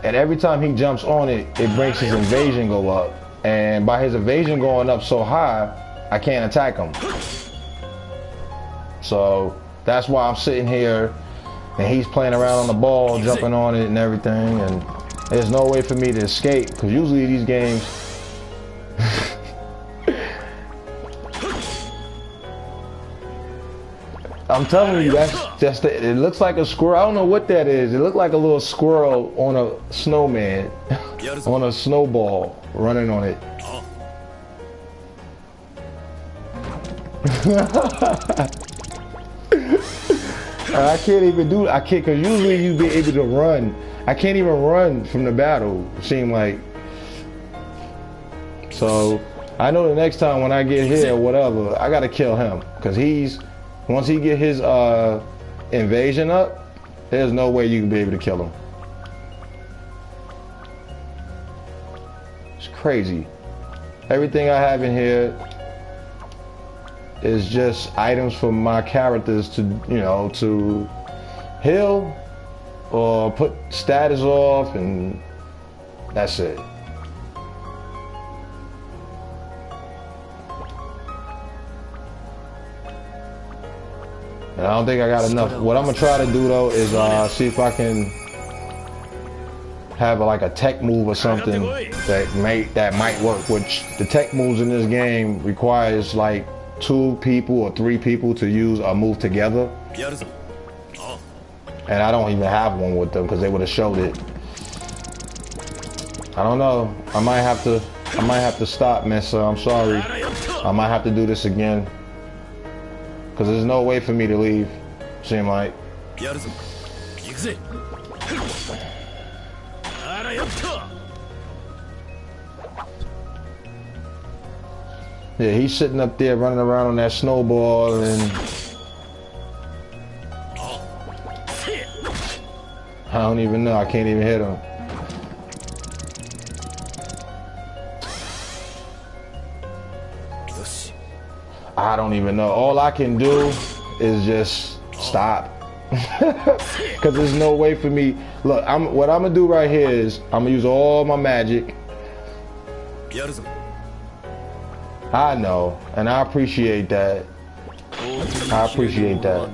and every time he jumps on it, it makes his evasion go up. And by his evasion going up so high, I can't attack him. So that's why I'm sitting here, and he's playing around on the ball, jumping on it and everything, and there's no way for me to escape, because usually these games I'm telling you, it looks like a squirrel. I don't know what that is. It looked like a little squirrel on a snowman, on a snowball, running on it. I can't even do it. I can't, because usually you'd be able to run. I can't even run from the battle, it seemed like. So I know the next time when I get here or whatever, I gotta kill him, because once he get his invasion up, there's no way you can be able to kill him. It's crazy. Everything I have in here is just items for my characters to, you know, to heal or put status off, and that's it. And I don't think I got enough. What I'm gonna try to do though is see if I can have like a tech move or something that might work. Which the tech moves in this game requires like 2 people or 3 people to use a move together. And I don't even have one with them because they would have showed it. I don't know. I might have to stop, mister. I'm sorry. I might have to do this again. Because there's no way for me to leave, seem like. Yeah, he's sitting up there running around on that snowball, and I don't even know. I can't even hit him. I don't even know. All I can do is just stop. Because there's no way for me. Look, what I'm going to do right here is I'm going to use all my magic. I know, and I appreciate that. I appreciate that.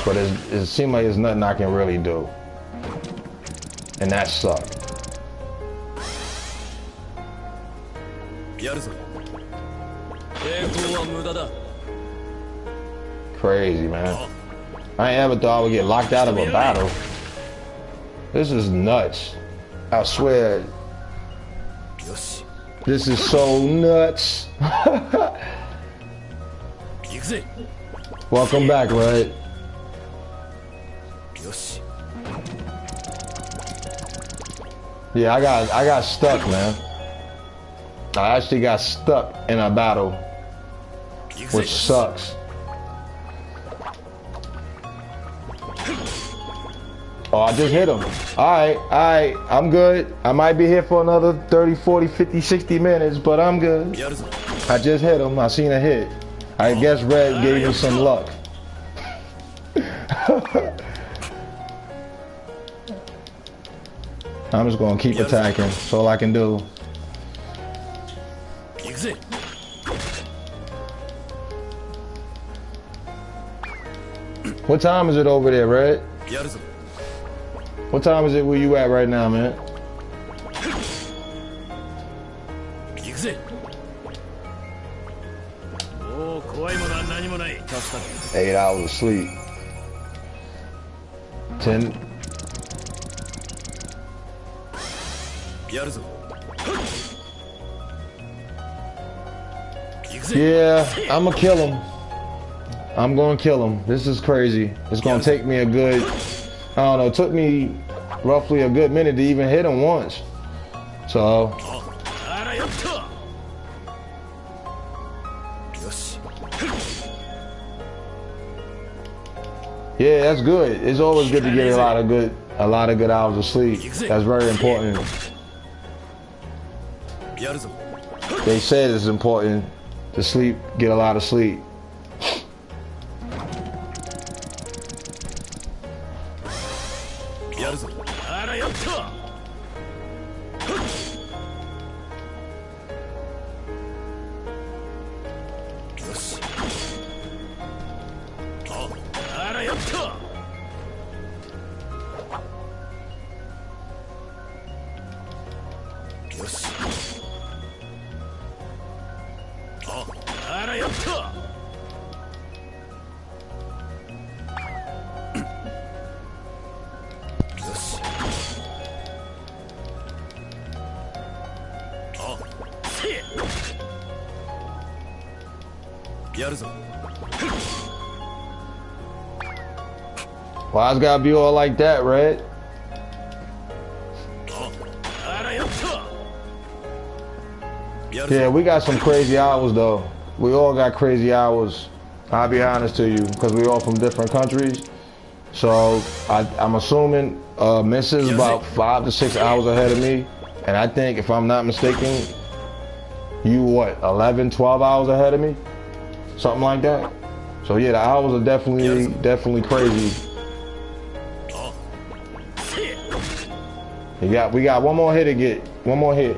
But it seems like there's nothing I can really do. And that sucked. Crazy, man. I ain't ever thought I would get locked out of a battle. This is nuts. I swear. This is so nuts. Welcome back, Red. Yeah, I got stuck, man. I actually got stuck in a battle, which sucks. Oh, I just hit him. All right, I'm good. I might be here for another 30, 40, 50, 60 minutes, but I'm good. I just hit him. I seen a hit. I guess Red gave me some luck. I'm just gonna keep attacking. That's all I can do. What time is it over there, Red? What time is it where you at right now, man? 8 hours of sleep. 10. Yeah, I'm gonna kill him. I'm gonna kill him. This is crazy. It's gonna take me a good I don't know, it took me roughly a good minute to even hit him once. So yeah, that's good. It's always good to get a lot of good hours of sleep. That's very important. They said it's important to sleep, get a lot of sleep. Why it's gotta be all like that, Red? Yeah, we got some crazy hours though. We all got crazy hours. I'll be honest to you, because we all from different countries. So I'm assuming Miss is about 5 to 6 hours ahead of me. And I think, if I'm not mistaken, you what, 11, 12 hours ahead of me? Something like that. So yeah, the hours are definitely crazy. We got one more hit to get. One more hit.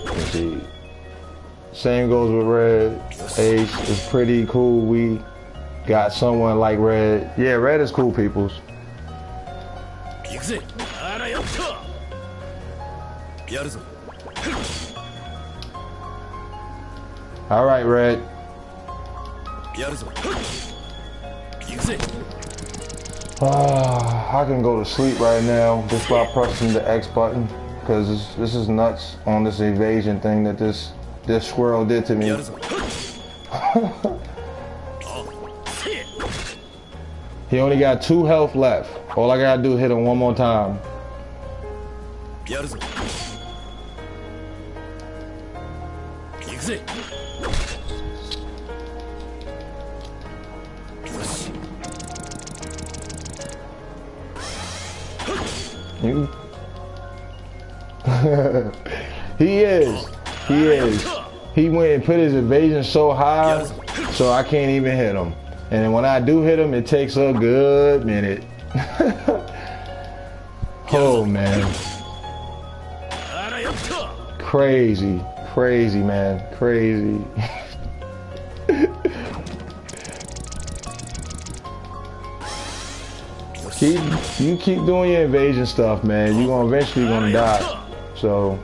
Let's see. Same goes with Red. Ace is pretty cool. We got someone like Red. Yeah, Red is cool, peoples. All right, Red. I can go to sleep right now just by pressing the X button, because this is nuts on this evasion thing that this squirrel did to me. He only got 2 health left. All I gotta do is hit him one more time. He is. He went and put his evasion so high, so I can't even hit him. And then when I do hit him, it takes a good minute. Oh man. Crazy, man, crazy. You keep doing your invasion stuff, man. You're eventually gonna die. So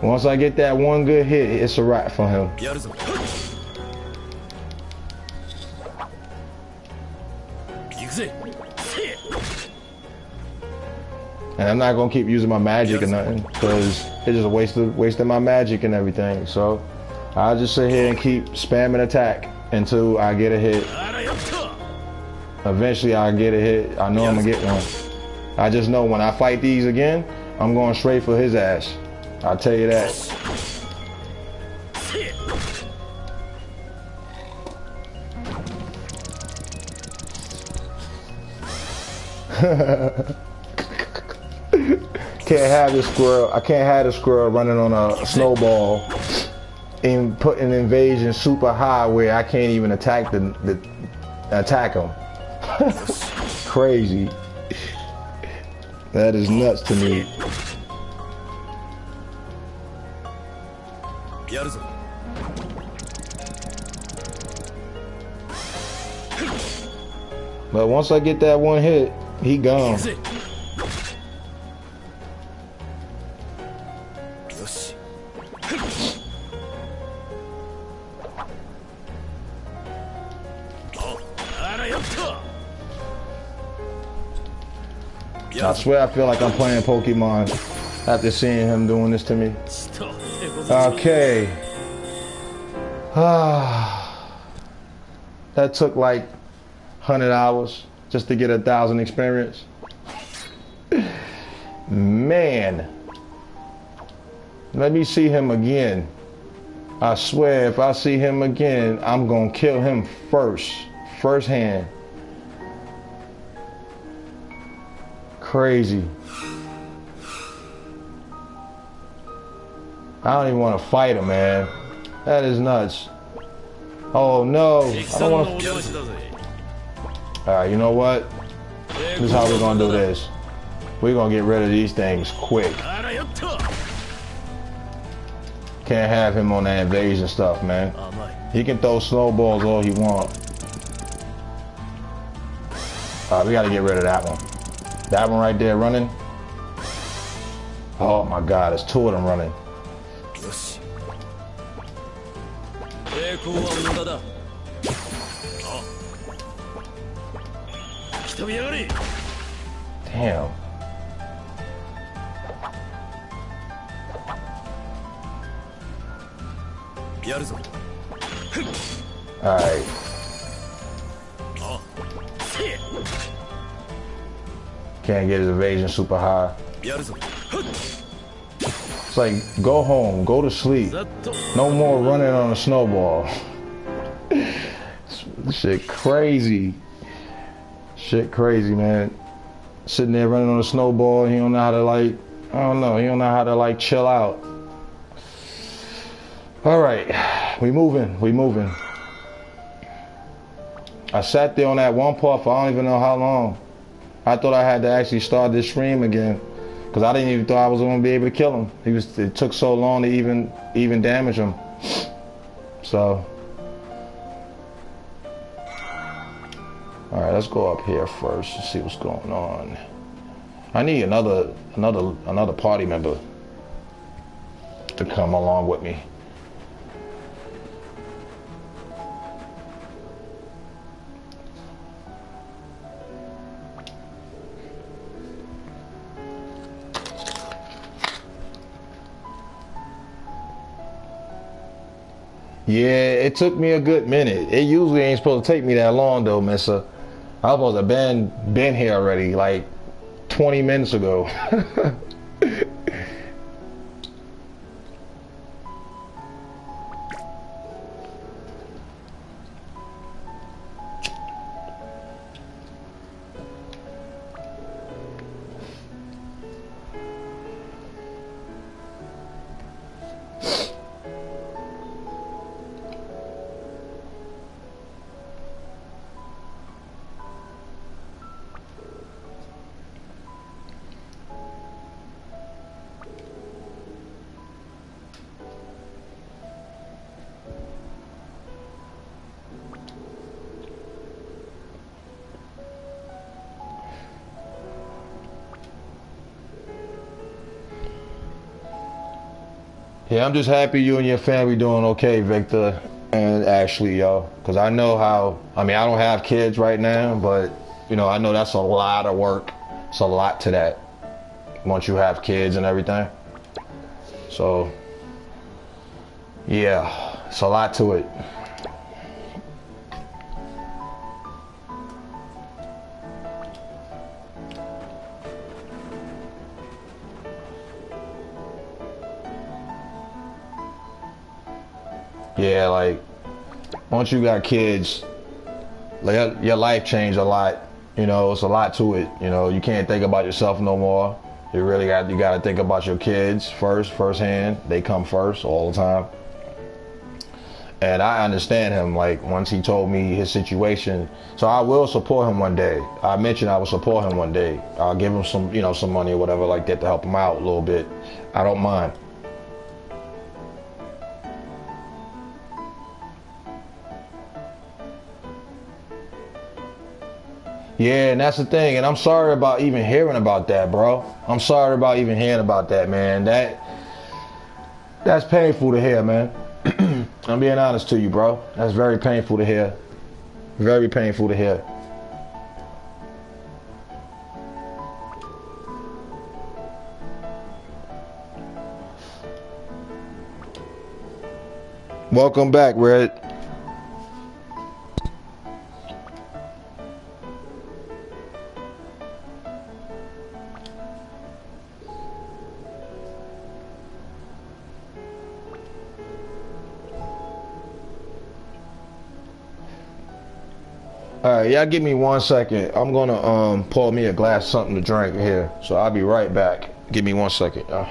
once I get that one good hit, it's a wrap for him. And I'm not gonna keep using my magic or nothing, because it's just wasting my magic and everything. So I'll just sit here and keep spamming attack until I get a hit. Eventually I'll get a hit. I know I'm gonna get one. I just know when I fight these again, I'm going straight for his ass. I'll tell you that. Can't have this squirrel. I can't have the squirrel running on a snowball and putting invasion super high where I can't even attack him. Crazy. That is nuts to me. But once I get that one hit, he gone. I swear I feel like I'm playing Pokemon. after seeing him doing this to me. ちと手こずし Okay. That took like 100 hours just to get 1,000 experience. Man. Let me see him again. I swear, if I see him again, I'm gonna kill him first hand. Crazy. I don't even want to fight him, man. That is nuts. Oh no, I 敵 don't さんの want お to. 出ましだぜ All right, you know what? This is how we're gonna do this. We're gonna get rid of these things quick. あらよっと Can't have him on that invasion stuff, man. 甘い He can throw snowballs all he wants. All right, we gotta get rid of that one. That one right there running. Oh my God, there's two of them running. よし抵抗は無駄だ来てみやがれ Damn.やるぞ All right. あせえ Can't get his evasion super high. やるぞ It's like, go home, go to sleep. ざっと No more running on a snowball. This shit crazy. Shit crazy, man. Sitting there running on a snowball, he don't know how to like, I don't know, he don't know how to like chill out. All right, we moving. I sat there on that one part for I don't even know how long. I thought I had to actually start this stream again. Cause I didn't even thought I was gonna be able to kill him. It took so long to even damage him. So, all right, let's go up here first and see what's going on. I need another party member to come along with me. Yeah, it took me a good minute. It usually ain't supposed to take me that long though, mister. I was supposed to been here already like 20 minutes ago. Yeah, I'm just happy you and your family doing okay, Victor and Ashley, yo. Because I know how, I mean, I don't have kids right now, but, you know, I know that's a lot of work. It's a lot to that once you have kids and everything. So, yeah, it's a lot to it. Yeah, like once you got kids, like your life changed a lot. You know, it's a lot to it. You know, you can't think about yourself no more. You really got to think about your kids firsthand. They come first all the time. And I understand him. Like once he told me his situation, so I will support him one day. I mentioned I will support him one day. I'll give him some, you know, some money or whatever like that to help him out a little bit. I don't mind. Yeah, and that's the thing, and I'm sorry about even hearing about that, bro. I'm sorry about even hearing about that, man. That's painful to hear, man. I'm being honest to you, bro. That's very painful to hear. Very painful to hear. Welcome back, Red. Alright, y'all give me 1 second. I'm gonna pour me a glass of something to drink here. So I'll be right back. Give me 1 second, y'all.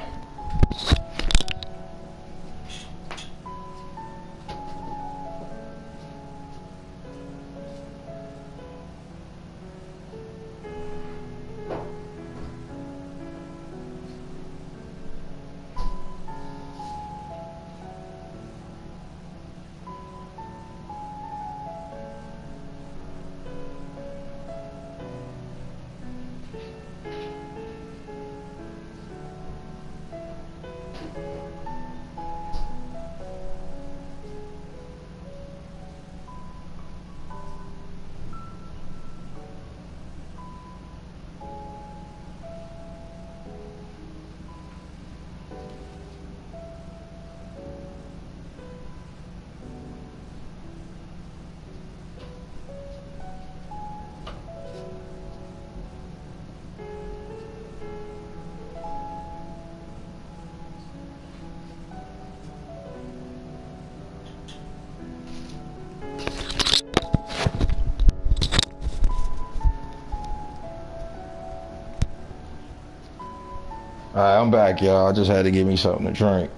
Alright, I'm back, y'all. I just had to give me something to drink.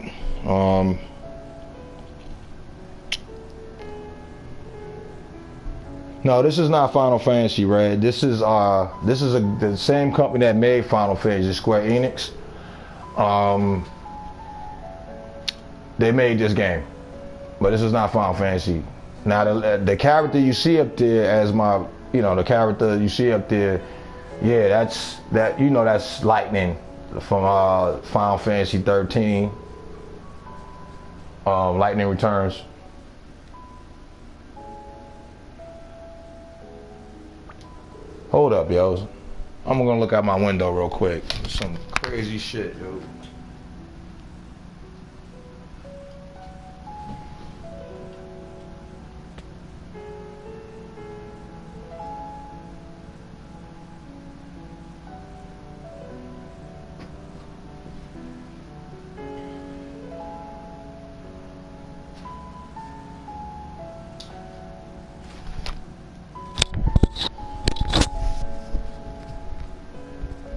No, this is not Final Fantasy, Red. This is the same company that made Final Fantasy, Square Enix. They made this game, but this is not Final Fantasy. Now, the character you see up there as the character you see up there, yeah, that's Lightning from Final Fantasy 13. Lightning Returns. Hold up, yo. I'm gonna look out my window real quick. Some crazy shit, dude.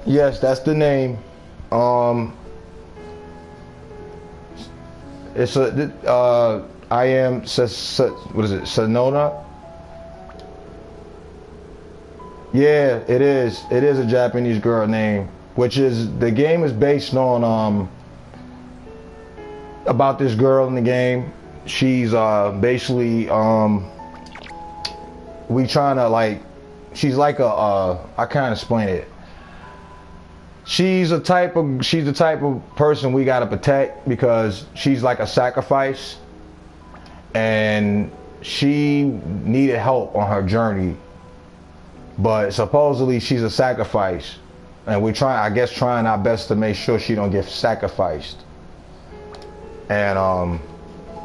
Yes, that's the name. It's I am what is it? Setsuna? Yeah, it is. It is a Japanese girl name, which is the game is based on about this girl in the game. She's basically we trying to she's like I can't explain it. She's the type of person we gotta protect because she's like a sacrifice, and she needed help on her journey. But supposedly she's a sacrifice, and we're trying our best to make sure she don't get sacrificed. And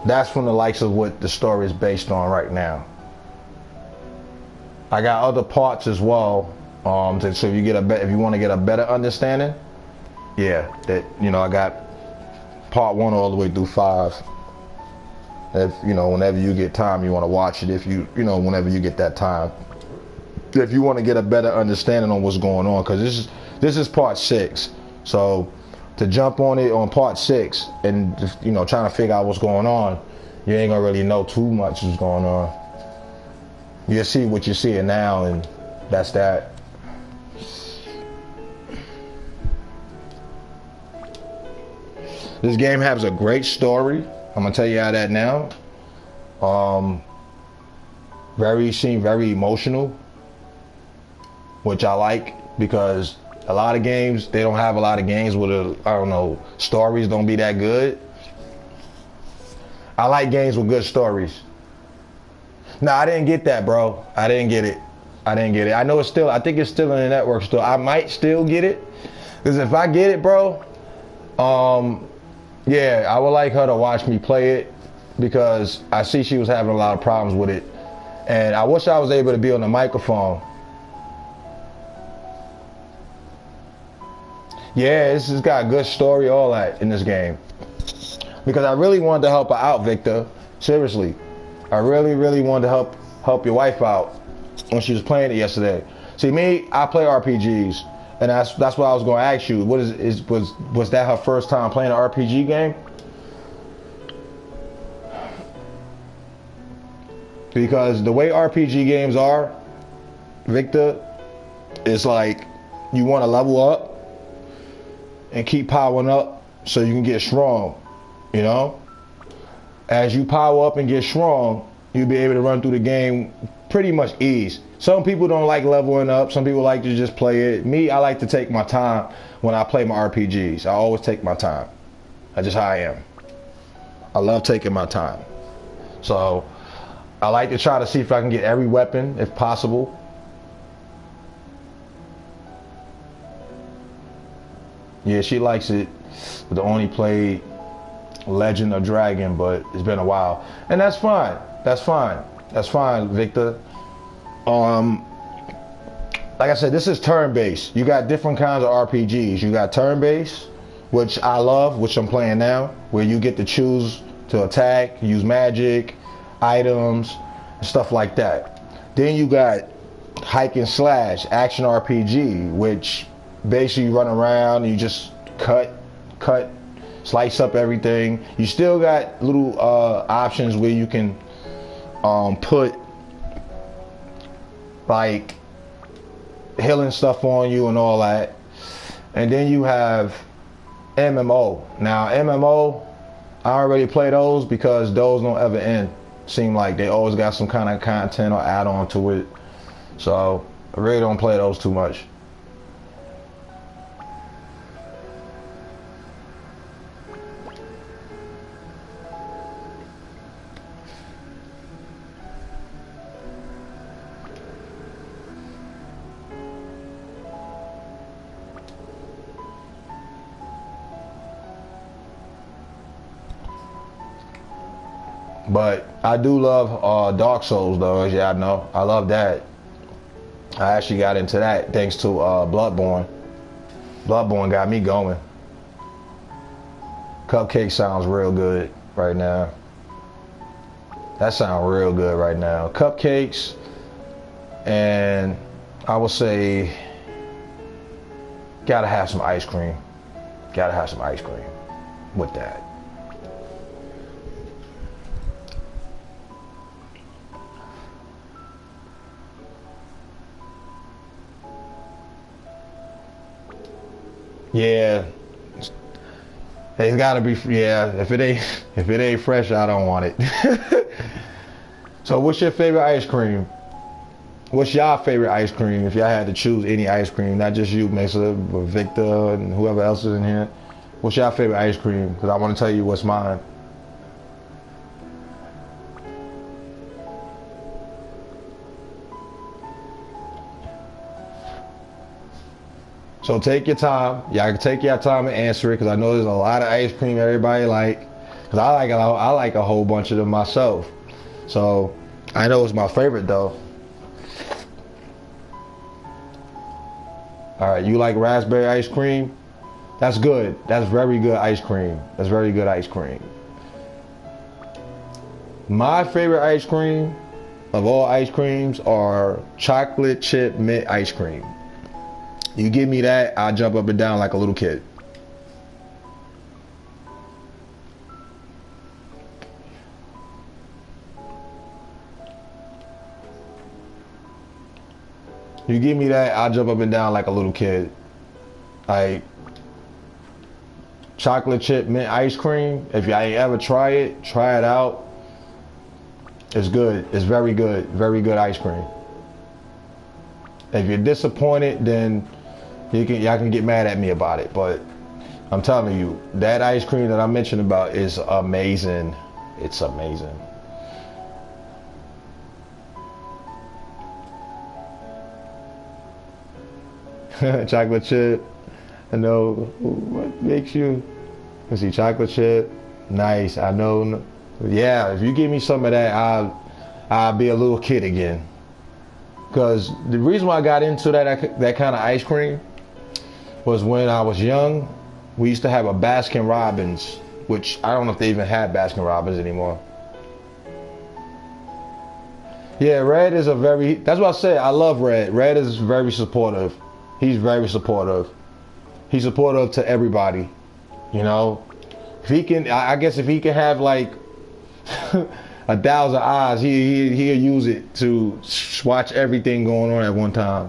that's from the likes of what the story is based on right now. I got other parts as well. So if you want to get a better understanding, yeah, I got part 1 all the way through 5. If whenever you get time, you want to watch it. If whenever you get that time, if you want to get a better understanding on what's going on, because this is part 6. So to jump on it on part 6 and just, trying to figure out what's going on, you ain't gonna really know too much what's going on. You'll see what you're seeing now, and that's that. This game has a great story. I'm gonna tell you that now. Seemed very emotional, which I like, because a lot of games, they don't have a lot of games with stories don't be that good. I like games with good stories. No, I didn't get that, bro. I didn't get it. I know I think it's still in the network store. I might still get it, because if I get it, bro, yeah, I would like her to watch me play it, because I see she was having a lot of problems with it. And I wish I was able to be on the microphone. Yeah, this has got a good story, all that in this game. Because I really wanted to help her out, Victor. Seriously. I really, really wanted to help your wife out when she was playing it yesterday. See, me, I play RPGs. And that's what I was going to ask you. Was that her first time playing an RPG game? Because the way RPG games are, Victor, it's like you want to level up and keep powering up so you can get strong, you know? As you power up and get strong, you'll be able to run through the game pretty much ease. Some people don't like leveling up. Some people like to just play it. Me, I like to take my time when I play my RPGs. I always take my time. That's just how I am. I love taking my time. So I like to try to see if I can get every weapon, if possible. Yeah, she likes it. But only played Legend of Dragon, but it's been a while. And that's fine. That's fine. That's fine, Victor. Like I said, this is turn-based. You got different kinds of RPGs. You got turn-based, which I love, which I'm playing now, where you get to choose to attack, use magic, items, and stuff like that. Then you got hike and slash, action RPG, which basically you run around and you just cut, slice up everything. You still got little options where you can put like healing stuff on you and all that. And then you have MMO. Now MMO, I don't really play those because those don't ever end. Seem like they always got some kind of content or add on to it. So I really don't play those too much. But I do love Dark Souls, though, as y'all know. I love that. I actually got into that thanks to Bloodborne. Bloodborne got me going. Cupcake sounds real good right now. That sounds real good right now. Cupcakes, and I would say gotta have some ice cream. Gotta have some ice cream with that. Yeah, it's gotta be. Yeah, if it ain't fresh, I don't want it. So, what's your favorite ice cream? What's y'all favorite ice cream? If y'all had to choose any ice cream, not just you, Mesa, but Victor and whoever else is in here. What's y'all favorite ice cream? Because I want to tell you what's mine. So take your time. Y'all can take your time and answer it, because I know there's a lot of ice cream everybody like. Because I like a whole bunch of them myself. So I know it's my favorite though. All right, you like raspberry ice cream? That's good. That's very good ice cream. That's very good ice cream. My favorite ice cream of all ice creams are chocolate chip mint ice cream. You give me that, I'll jump up and down like a little kid. You give me that, I'll jump up and down like a little kid. Like chocolate chip mint ice cream. If you ain't ever try it out. It's good. It's very good. Very good ice cream. If you're disappointed, then y'all can get mad at me about it. But I'm telling you, that ice cream that I mentioned about is amazing. It's amazing. Chocolate chip. I know what makes you. Let's see, chocolate chip. Nice. I know Yeah, if you give me some of that, I'll be a little kid again. Because the reason why I got into that kind of ice cream was when I was young. We used to have a Baskin Robbins, which I don't know if they even have Baskin Robbins anymore. Yeah, Red is that's what I said. I love Red. Red is very supportive. He's very supportive. He's supportive to everybody. You know, if he can, I guess if he can have like 1,000 eyes, he'll use it to watch everything going on at one time.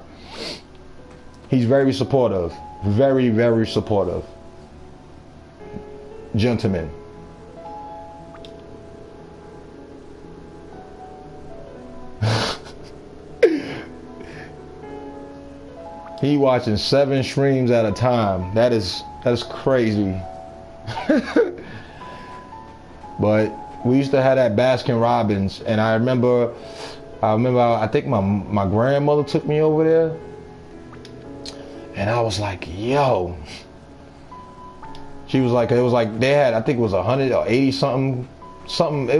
He's very supportive. Very, very supportive. Gentleman. He watching 7 streams at a time. That's crazy. But we used to have that Baskin Robbins, and I remember I think my grandmother took me over there, and I was like, yo. She was like, it was like they had, I think it was 100 or 80 something.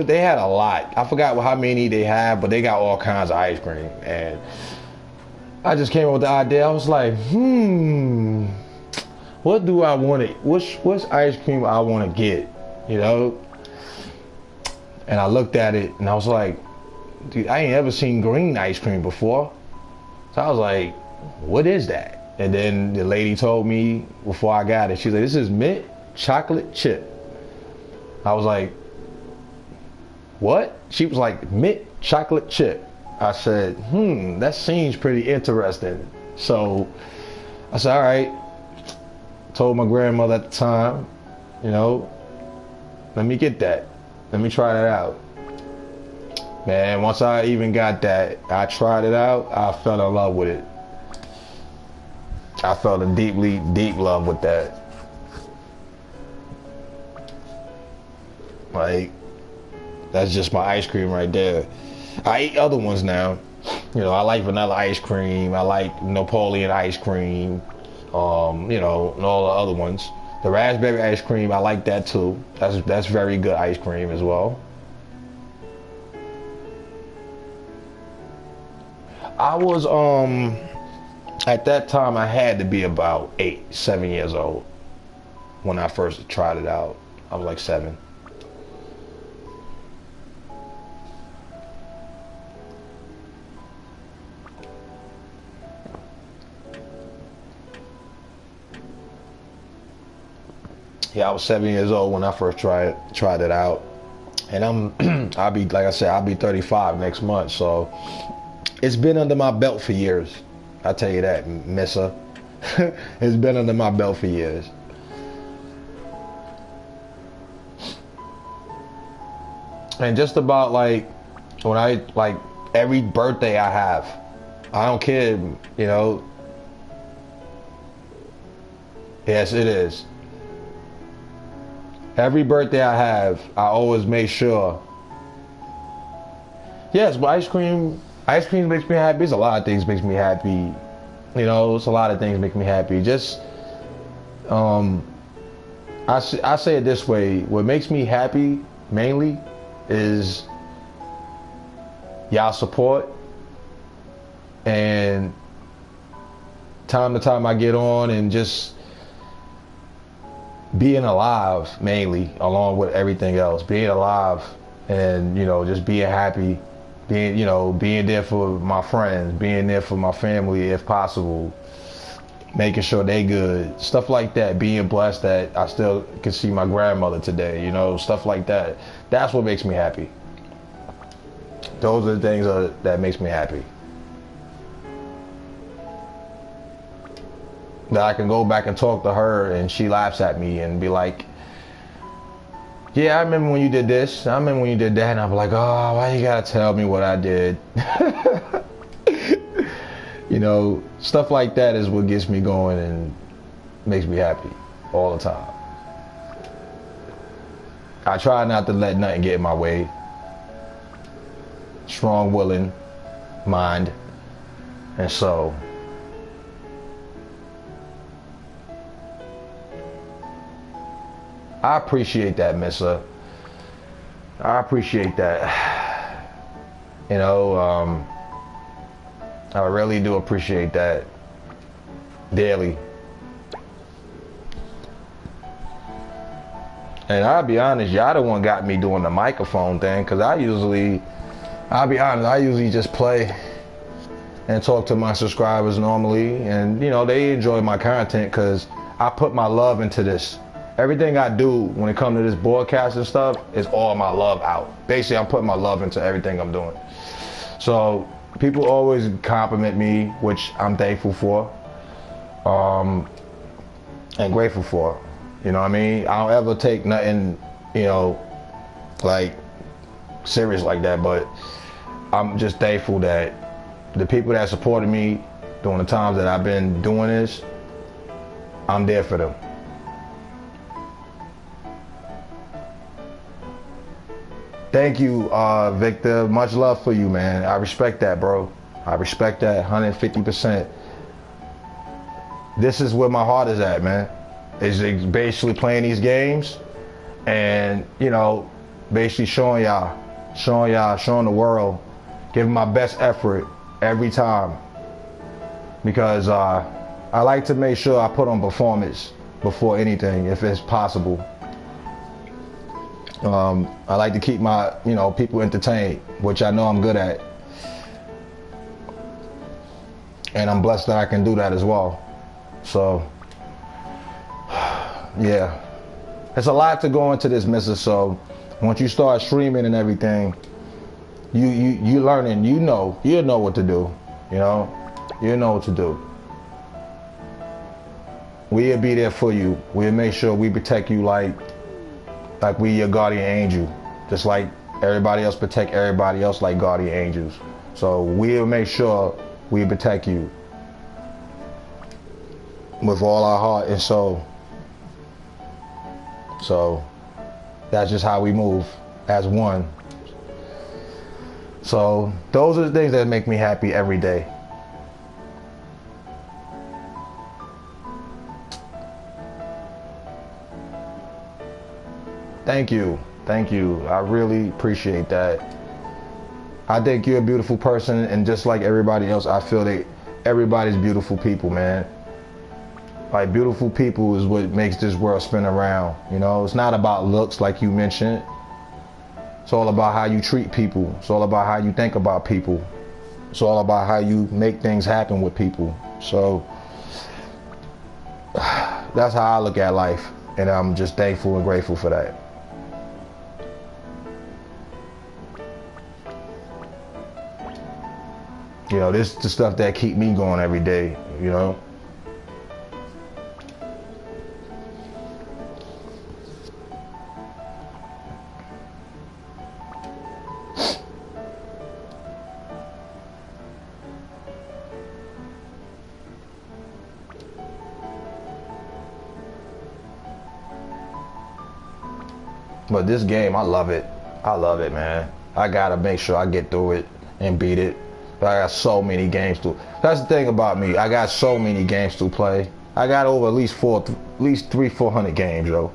They had a lot. I forgot how many they had, but they got all kinds of ice cream. And I just came up with the idea. I was like, what do I want to? What's ice cream I want to get? You know. And I looked at it, and I was like, dude, I ain't ever seen green ice cream before. So I was like, what is that? And then the lady told me before I got it. She's like, this is mint chocolate chip. I was like, what? She was like, mint chocolate chip. I said, that seems pretty interesting. So I said, all right. Told my grandmother at the time, you know, let me get that. Let me try that out. Man, once I even got that, I tried it out, I fell in love with it. I fell in deep love with that. Like, that's just my ice cream right there. I eat other ones now. You know, I like vanilla ice cream. I like Napoleon ice cream. You know, and all the other ones. The raspberry ice cream, I like that too. That's very good ice cream as well. I was at that time I had to be about 7 years old when I first tried it out. I was like 7. Yeah, I was 7 years old when I first tried it out, and I'll be, like I said, I'll be 35 next month. So it's been under my belt for years. I tell you that, Missa. It's been under my belt for years. And just about like when every birthday I have, I don't care, you know. Yes, it is. Every birthday I have, I always make sure. Yes, but ice cream makes me happy. There's a lot of things makes me happy. You know, it's a lot of things make me happy. Just, I say it this way. What makes me happy mainly is y'all support, and time to time I get on and just being alive mainly, along with everything else. Being alive and, you know, just being happy, being there for my friends, being there for my family if possible, making sure they good, stuff like that. Being blessed that I still can see my grandmother today, you know, stuff like that. That's what makes me happy. Those are the things that makes me happy. That I can go back and talk to her and she laughs at me and be like, yeah, I remember when you did this, I remember when you did that, and I'm like, oh, why you gotta tell me what I did? You know, stuff like that is what gets me going and makes me happy all the time. I try not to let nothing get in my way. Strong willing mind and soul. I appreciate that, Missa. I appreciate that. You know, I really do appreciate that daily. And I'll be honest, y'all the one got me doing the microphone thing, because I'll be honest, I usually just play and talk to my subscribers normally, and you know, they enjoy my content because I put my love into this. Everything I do when it comes to this broadcast and stuff is all my love out. Basically, I'm putting my love into everything I'm doing. So people always compliment me, which I'm thankful for, and grateful for. You know what I mean? I don't ever take nothing, you know, like serious like that, but I'm just thankful that the people that supported me during the times that I've been doing this, I'm there for them. Thank you, Victor. Much love for you, man. I respect that, bro. I respect that 150%. This is where my heart is at, man. Is basically playing these games and, you know, basically showing the world, giving my best effort every time, because I like to make sure I put on performance before anything, if it's possible. I like to keep my, you know, people entertained, which I know I'm good at, and I'm blessed that I can do that as well. So yeah, it's a lot to go into this, Mrs. So once you start streaming and everything, you learning, you know what to do. You know what to do. We'll be there for you. We'll make sure we protect you like we your guardian angel, just like everybody else protect everybody else like guardian angels. So we'll make sure we protect you with all our heart and soul. So that's just how we move as one. So those are the things that make me happy every day. Thank you. I really appreciate that. I think you're a beautiful person, and just like everybody else, I feel that everybody's beautiful people, man. Like, beautiful people is what makes this world spin around. You know, it's not about looks like you mentioned. It's all about how you treat people. It's all about how you think about people. It's all about how you make things happen with people. So that's how I look at life, and I'm just thankful and grateful for that. You know, this is the stuff that keep me going every day, you know. But this game, I love it. I love it, man. I gotta make sure I get through it and beat it. But I got so many games to. That's the thing about me. I got so many games to play. I got over at least 300-400 games, yo.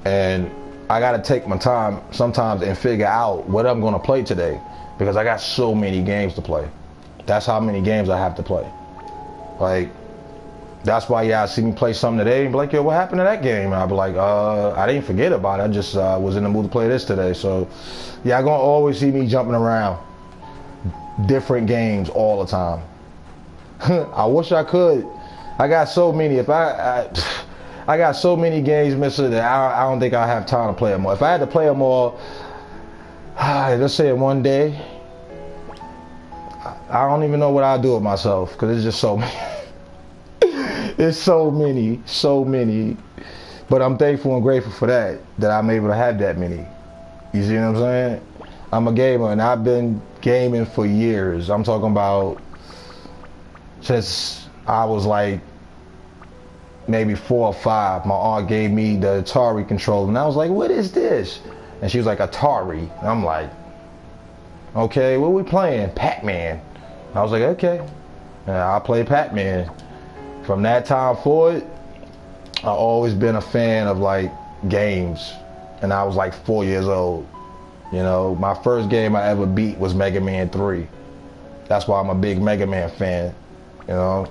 And I gotta take my time sometimes and figure out what I'm gonna play today, because I got so many games to play. That's how many games I have to play. Like, that's why y'all see me play something today and be like, yo, what happened to that game? And I'll be like, I didn't forget about it. I just was in the mood to play this today. So yeah, I'm gonna always see me jumping around different games all the time. I wish I could. I got so many. If I got so many games, mister, that I don't think I have time to play them all. If I had to play them all, let's say in one day, I don't even know what I'd do with myself, because it's just so many. It's so many. But I'm thankful and grateful for that I'm able to have that many. You see what I'm saying? I'm a gamer, and I've been gaming for years. I'm talking about since I was like maybe 4 or 5. My aunt gave me the Atari controller, and I was like, what is this? And she was like, Atari. And I'm like, okay, what are we playing? Pac-Man. I was like, okay. And I play Pac-Man. From that time forward, I've always been a fan of like games, and I was like 4 years old. You know, my first game I ever beat was Mega Man 3. That's why I'm a big Mega Man fan. You know,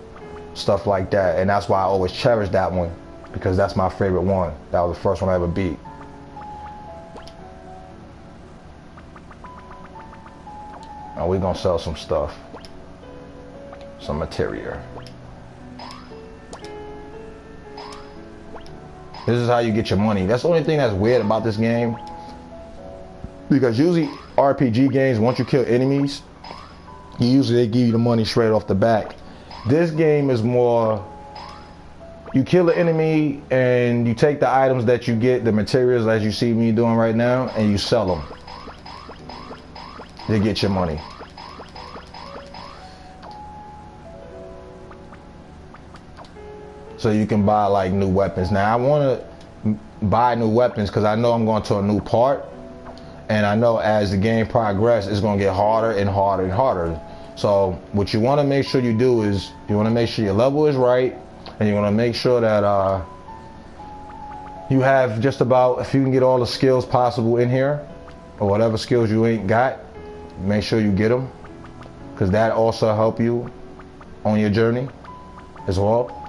stuff like that. And that's why I always cherish that one, because that's my favorite one. That was the first one I ever beat. And we're gonna sell some stuff. Some material. This is how you get your money. That's the only thing that's weird about this game. Because usually RPG games, once you kill enemies, usually they give you the money straight off the back. This game is more, you kill the enemy and you take the items that you get, the materials as you see me doing right now, and you sell them to get your money. So you can buy like new weapons. Now I want to buy new weapons because I know I'm going to a new part, and I know as the game progresses it's going to get harder and harder and harder. So what you want to make sure you do is you want to make sure your level is right, and you want to make sure that you have just about, if you can get all the skills possible in here, or whatever skills you ain't got, make sure you get them, because that also help you on your journey as well.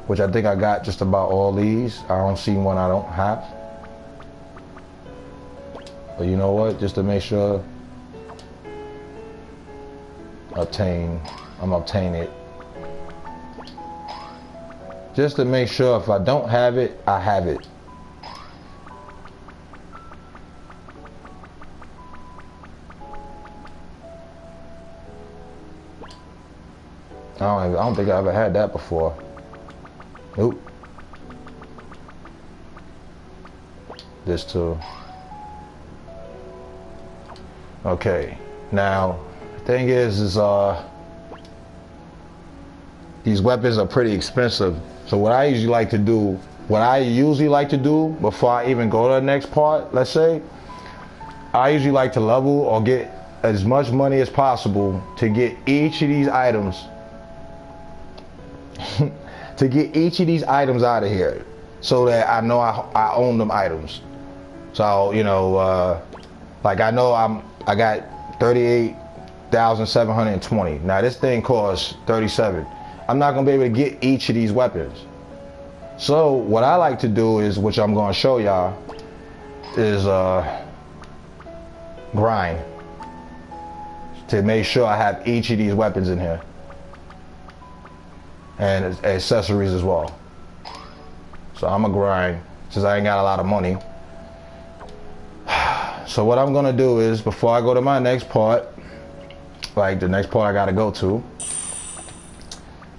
Which I think I got just about all these. I don't see one I don't have. But you know what? Just to make sure I'm obtain it. Just to make sure if I don't have it, I have it. I don't think I ever had that before. Nope. This too. Okay. Now, the thing is these weapons are pretty expensive. So what I usually like to do before I even go to the next part, let's say, I usually like to level or get as much money as possible to get each of these items. To get each of these items out of here, so that I know I own them items. So you know, like I know I got 38,720. Now this thing costs 37. I'm not gonna be able to get each of these weapons. So what I like to do is, which I'm gonna show y'all, is grind to make sure I have each of these weapons in here. And accessories as well. So I'm gonna grind since I ain't got a lot of money. So what I'm gonna do is, before I go to my next part, like the next part I gotta go to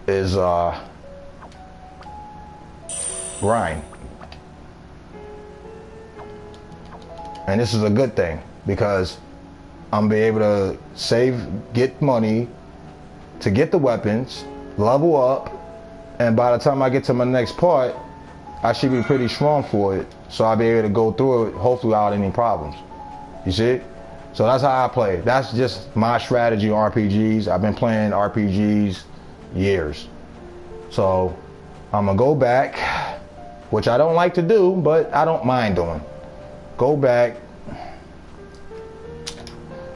is grind. And this is a good thing because I'm gonna be able to get money to get the weapons, level up, and by the time I get to my next part, I should be pretty strong for it. So I'll be able to go through it, hopefully without any problems. You see? So that's how I play. That's just my strategy on RPGs. I've been playing RPGs years. So I'm gonna go back, which I don't like to do, but I don't mind doing. Go back,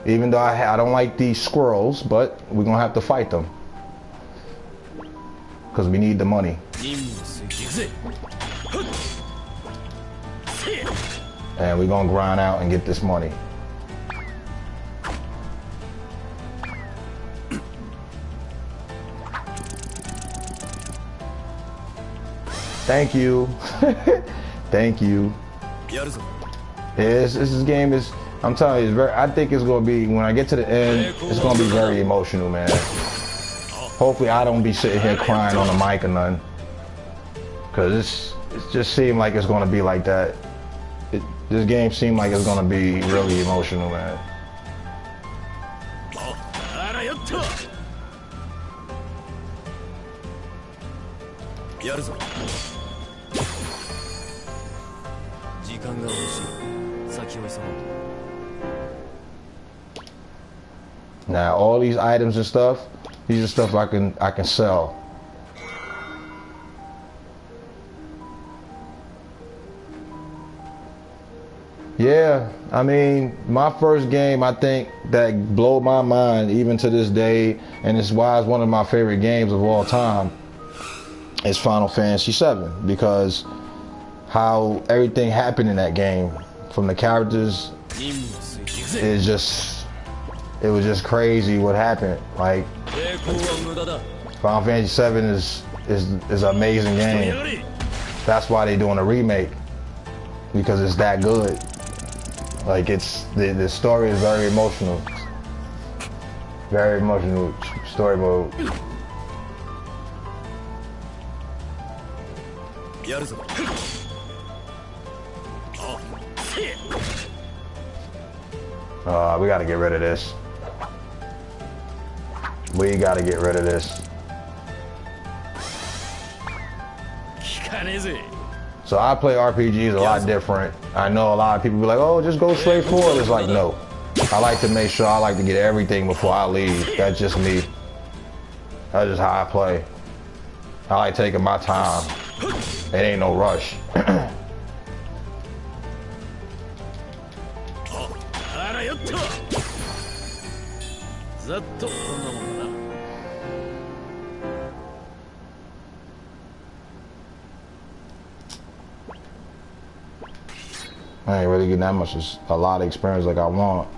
even though I don't like these squirrels, but we're gonna have to fight them. Because we need the money. And we're gonna grind out and get this money. Thank you. Thank you. This game is, I'm telling you, it's very, I think it's gonna be, when I get to the end, it's gonna be very emotional, man. Hopefully I don't be sitting here crying on the mic or nothing. Cause it just seemed like it's gonna be like that. This game seemed like it's gonna be really emotional, man. Now all these items and stuff, these are stuff I can sell. Yeah, I mean, my first game, I think that blew my mind even to this day, and it's why it's one of my favorite games of all time. Is Final Fantasy VII, because how everything happened in that game, from the characters, is just, it was just crazy what happened. Like, Final Fantasy VII is an amazing game. That's why they're doing a remake, because it's that good. Like, it's the story is very emotional story mode. We gotta get rid of this. We gotta get rid of this. So I play RPGs a lot different. I know a lot of people be like, oh, just go straight forward. It's like, no. I like to make sure I like to get everything before I leave. That's just me. That's just how I play. I like taking my time. It ain't no rush. I ain't really getting that much, just a lot of experience like I want.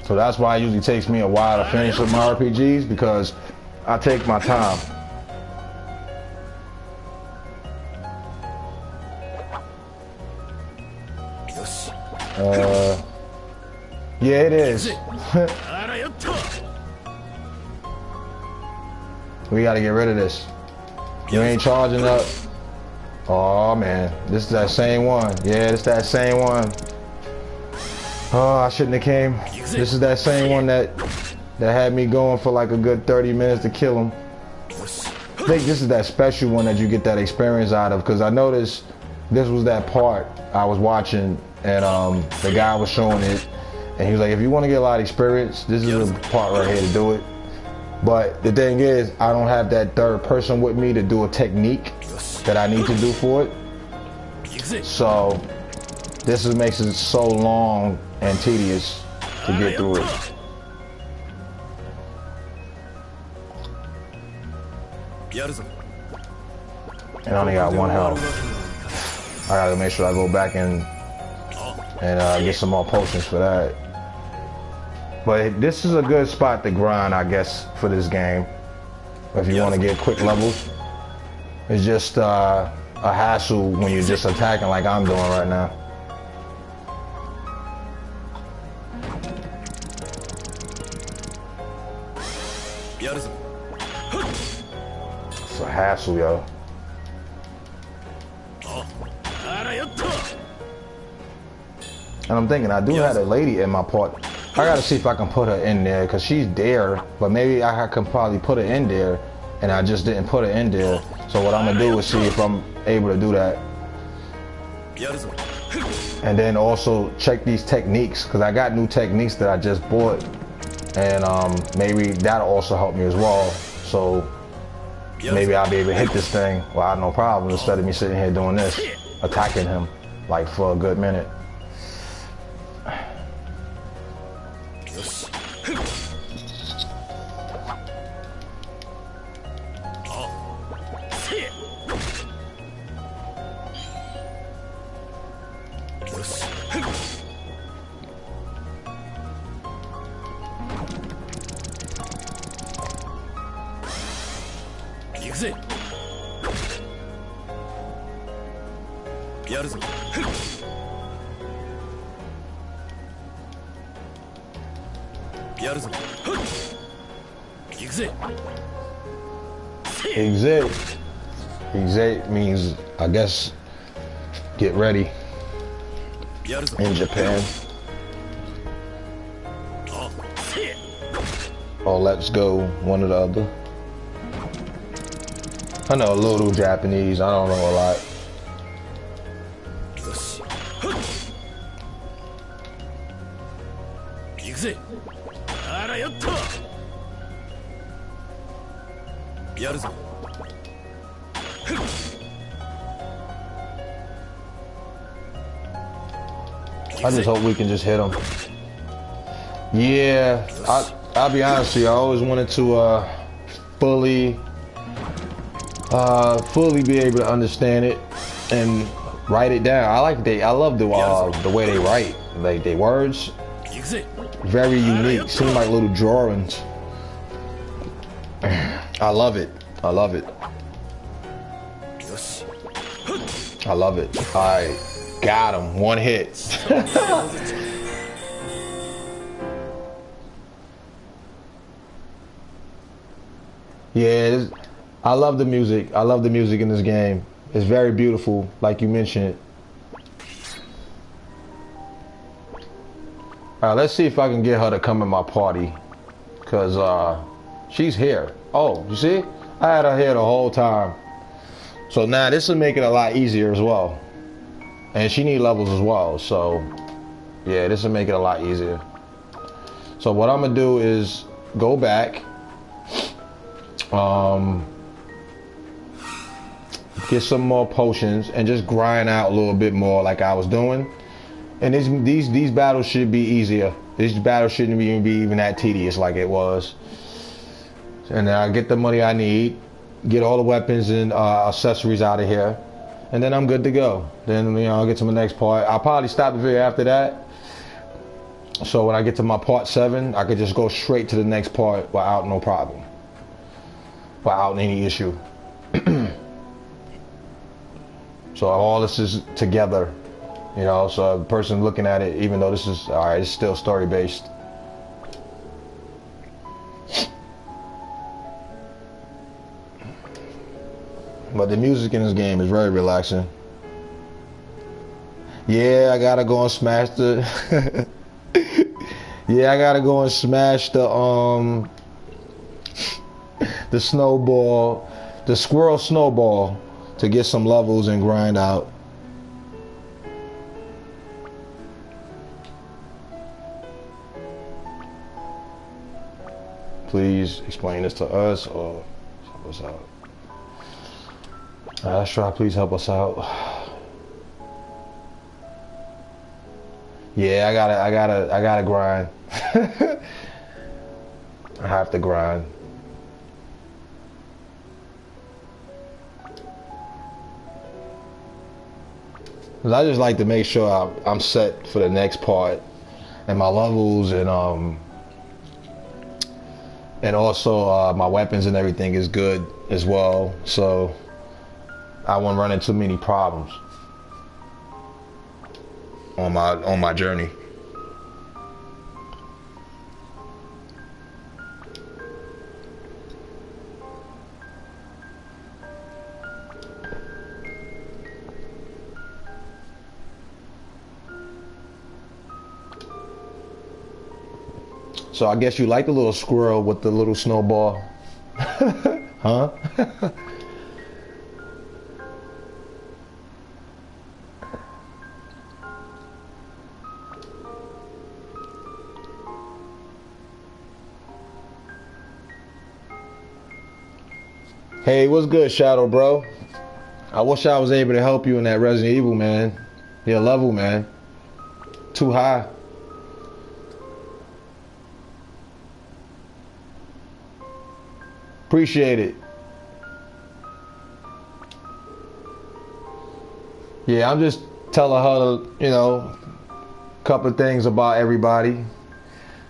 So that's why it usually takes me a while to finish with my RPGs, because I take my time. Yeah, it is. We gotta get rid of this. You ain't charging up. Oh man, this is that same one. Yeah, it's that same one. Oh, I shouldn't have came. This is that same one that had me going for like a good 30 minutes to kill him. I think this is that special one that you get that experience out of, because I noticed this was that part I was watching, and the guy was showing it, and he was like, if you want to get a lot of experience, this is the part right here to do it. But the thing is, I don't have that third person with me to do a technique that I need to do for it. So this makes it so long and tedious to get through it. And I only got one health. I gotta make sure I go back and get some more potions for that. But this is a good spot to grind, I guess, for this game. If you want to get quick levels. It's just a hassle when you're just attacking like I'm doing right now. It's a hassle, yo. And I'm thinking, I do have a lady in my part. I gotta see if I can put her in there, because she's there, but maybe I can probably put her in there, and I just didn't put her in there. So what I'm gonna do is see if I'm able to do that. And then also check these techniques, because I got new techniques that I just bought, and maybe that'll also help me as well. So maybe I'll be able to hit this thing without no problem, instead of me sitting here doing this, attacking him like for a good minute. Exit means, I guess, get ready in Japan. Or let's go, one or the other. I know a little Japanese, I don't know a lot. 行くぜ。あらよっと。やるぞ。I just hope we can just hit him. Yeah, I'll be honest with you. I always wanted to fully be able to understand it and write it down. I love the way they write, like their words. Very unique. Seem like little drawings. I love it. I love it. I love it. I got him. One hit. Yeah, I love the music. I love the music in this game. It's very beautiful, like you mentioned. Let's see if I can get her to come in my party, cause she's here. Oh, you see? I had her here the whole time. So now this will make it a lot easier as well. And she need levels as well. So yeah, this will make it a lot easier. So what I'm gonna do is go back. Get some more potions and just grind out a little bit more like I was doing. And these battles should be easier. These battles shouldn't be even that tedious like it was. And then I get the money I need, get all the weapons and accessories out of here, and then I'm good to go. Then I'll get to my next part. I'll probably stop the video after that. So when I get to my part 7, I could just go straight to the next part without no problem, without any issue. So all this is together, so the person looking at it, even though this is, alright, it's still story based. But the music in this game is very relaxing. Yeah, I gotta go and smash the yeah, I gotta go and smash the snowball, the squirrel snowball, to get some levels and grind out. Please explain this to us or help us out. Let's try. Please help us out. Yeah, I gotta grind. I have to grind. I just like to make sure I'm set for the next part, and my levels, and also my weapons and everything is good as well, so I won't run into many problems on my journey. So I guess you like the little squirrel with the little snowball, huh? Hey, what's good, Shadow, bro? I wish I was able to help you in that Resident Evil, man. Your level, man. Too high. Appreciate it. Yeah, I'm just telling her, a couple of things about everybody,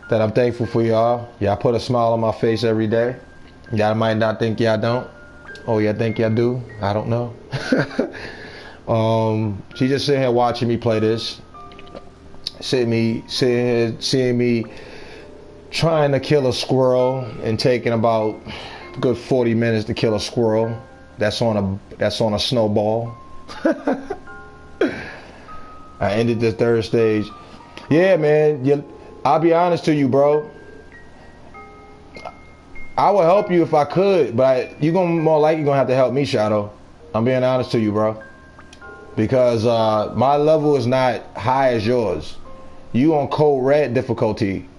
that I'm thankful for y'all. Y'all put a smile on my face every day. Y'all might not think y'all don't. Oh, y'all think y'all do? I don't know. She just sitting here watching me play this. Sitting here, seeing me trying to kill a squirrel and taking about a good 40 minutes to kill a squirrel. That's on a snowball. I ended the 3rd stage. Yeah, man. I'll be honest to you, bro. I would help you if I could, but you're more likely gonna have to help me, Shadow. I'm being honest to you, bro. Because my level is not high as yours. You on Code Red difficulty.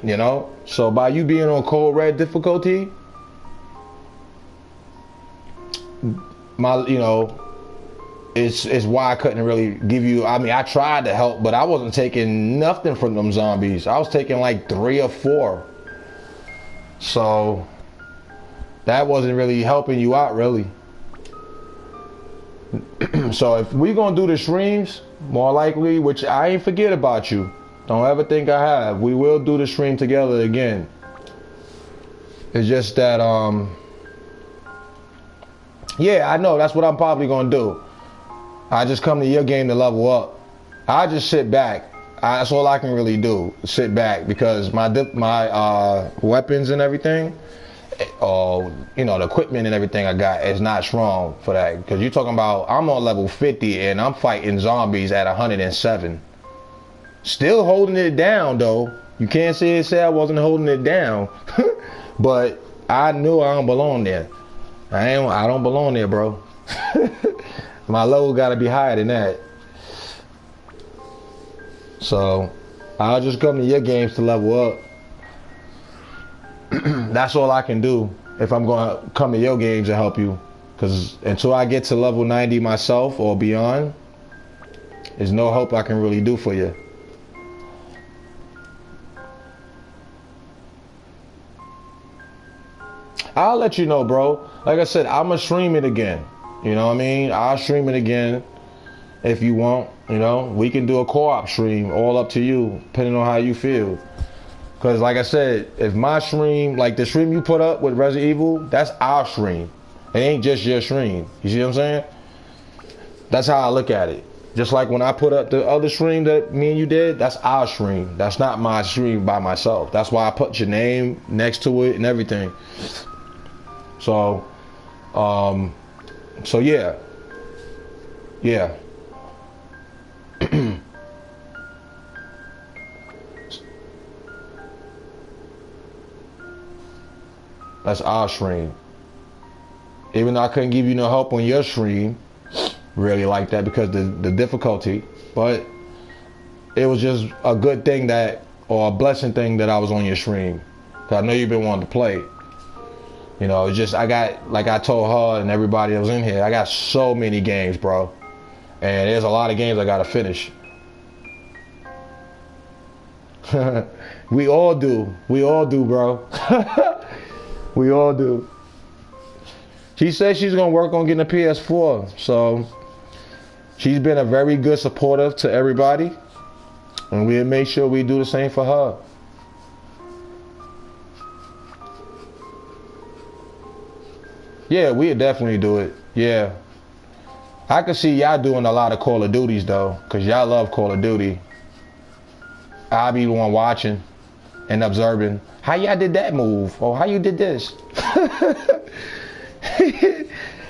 You know? So by you being on cold red difficulty, it's why I couldn't really give you. I mean, I tried to help, but I wasn't taking nothing from them zombies. I was taking like 3 or 4. So that wasn't really helping you out, really. So if we gonna do the streams, more likely, which I ain't forget about you. Don't ever think I have. We will do the stream together again. It's just that, yeah, I know that's what I'm probably gonna do. I just come to your game to level up. I just sit back. That's all I can really do. Sit back, because my weapons and everything, the equipment and everything I got is not strong for that. Because you're talking about, I'm on level 50 and I'm fighting zombies at 107. Still holding it down though. You can't say I wasn't holding it down. But I knew I don't belong there. I don't belong there, bro. My level gotta be higher than that. So I'll just come to your games to level up. That's all I can do if I'm gonna come to your games and help you. Because until I get to level 90 myself or beyond, there's no help I can really do for you. I'll let you know, bro. Like I said, I'ma stream it again. You know what I mean? I'll stream it again if you want. You know, we can do a co-op stream, all up to you, depending on how you feel. Because like I said, if my stream, like the stream you put up with Resident Evil, that's our stream. It ain't just your stream. You see what I'm saying? That's how I look at it. Just like when I put up the other stream that me and you did, that's our stream. That's not my stream by myself. That's why I put your name next to it and everything. So, yeah. Yeah. That's our stream. Even though I couldn't give you no help on your stream, really like that, because the difficulty, but it was just a good thing that, or a blessing thing that I was on your stream. Cause I know you've been wanting to play. You know, it's just, I got, like I told her and everybody that was in here, I got so many games, bro. And there's a lot of games I gotta finish. We all do. We all do, bro. We all do. She said she's gonna work on getting a PS4. So she's been a very good supporter to everybody. And we'll make sure we do the same for her. Yeah, we'll definitely do it. Yeah. I can see y'all doing a lot of Call of Duties though, because y'all love Call of Duty. I'll be the one watching and observing. How y'all did that move? Or how you did this?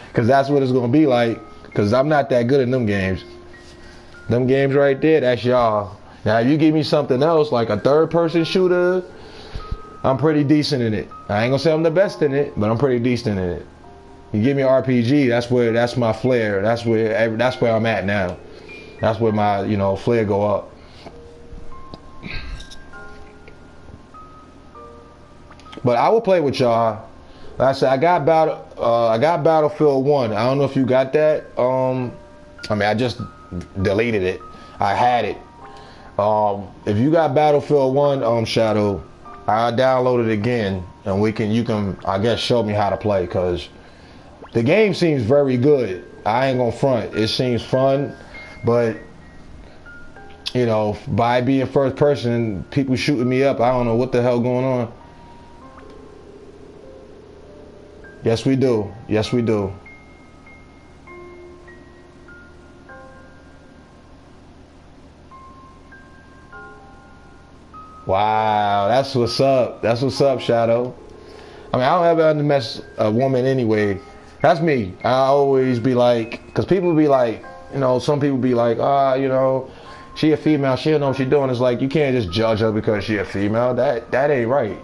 Because that's what it's going to be like. Because I'm not that good in them games. Them games right there, that's y'all. Now, if you give me something else, like a third-person shooter, I'm pretty decent in it. I ain't going to say I'm the best in it, but I'm pretty decent in it. You give me an RPG, that's my flair. That's where I'm at now. That's where my, flair go up. But I will play with y'all. Like I said, I got Battlefield 1. I don't know if you got that. I just deleted it. I had it. If you got Battlefield 1, Shadow, I'll download it again, and you can, I guess, show me how to play, because the game seems very good. I ain't gonna front. It seems fun, but by being first person, people shooting me up, I don't know what the hell going on. Yes, we do. Yes, we do. Wow, that's what's up. That's what's up, Shadow. I don't ever undermess a woman anyway. That's me. I always be like, because people be like, some people be like, she a female, she don't know what she doing. It's like, you can't just judge her because she a female. That ain't right,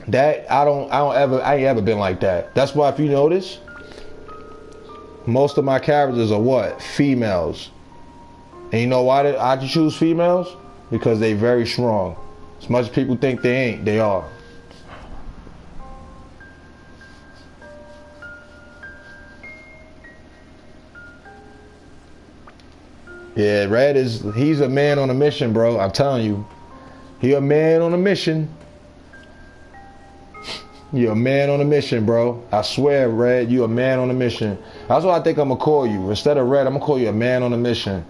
That I ain't ever been like that. That's why, if you notice, most of my characters are what? Females. And you know why I choose females? because they very strong. As much as people think they ain't, they are. Yeah, Red he's a man on a mission, bro. I'm telling you. He a man on a mission. You're a man on a mission, bro. I swear, Red, you a man on a mission. That's what I think I'm gonna call you. Instead of Red, I'm gonna call you a man on a mission.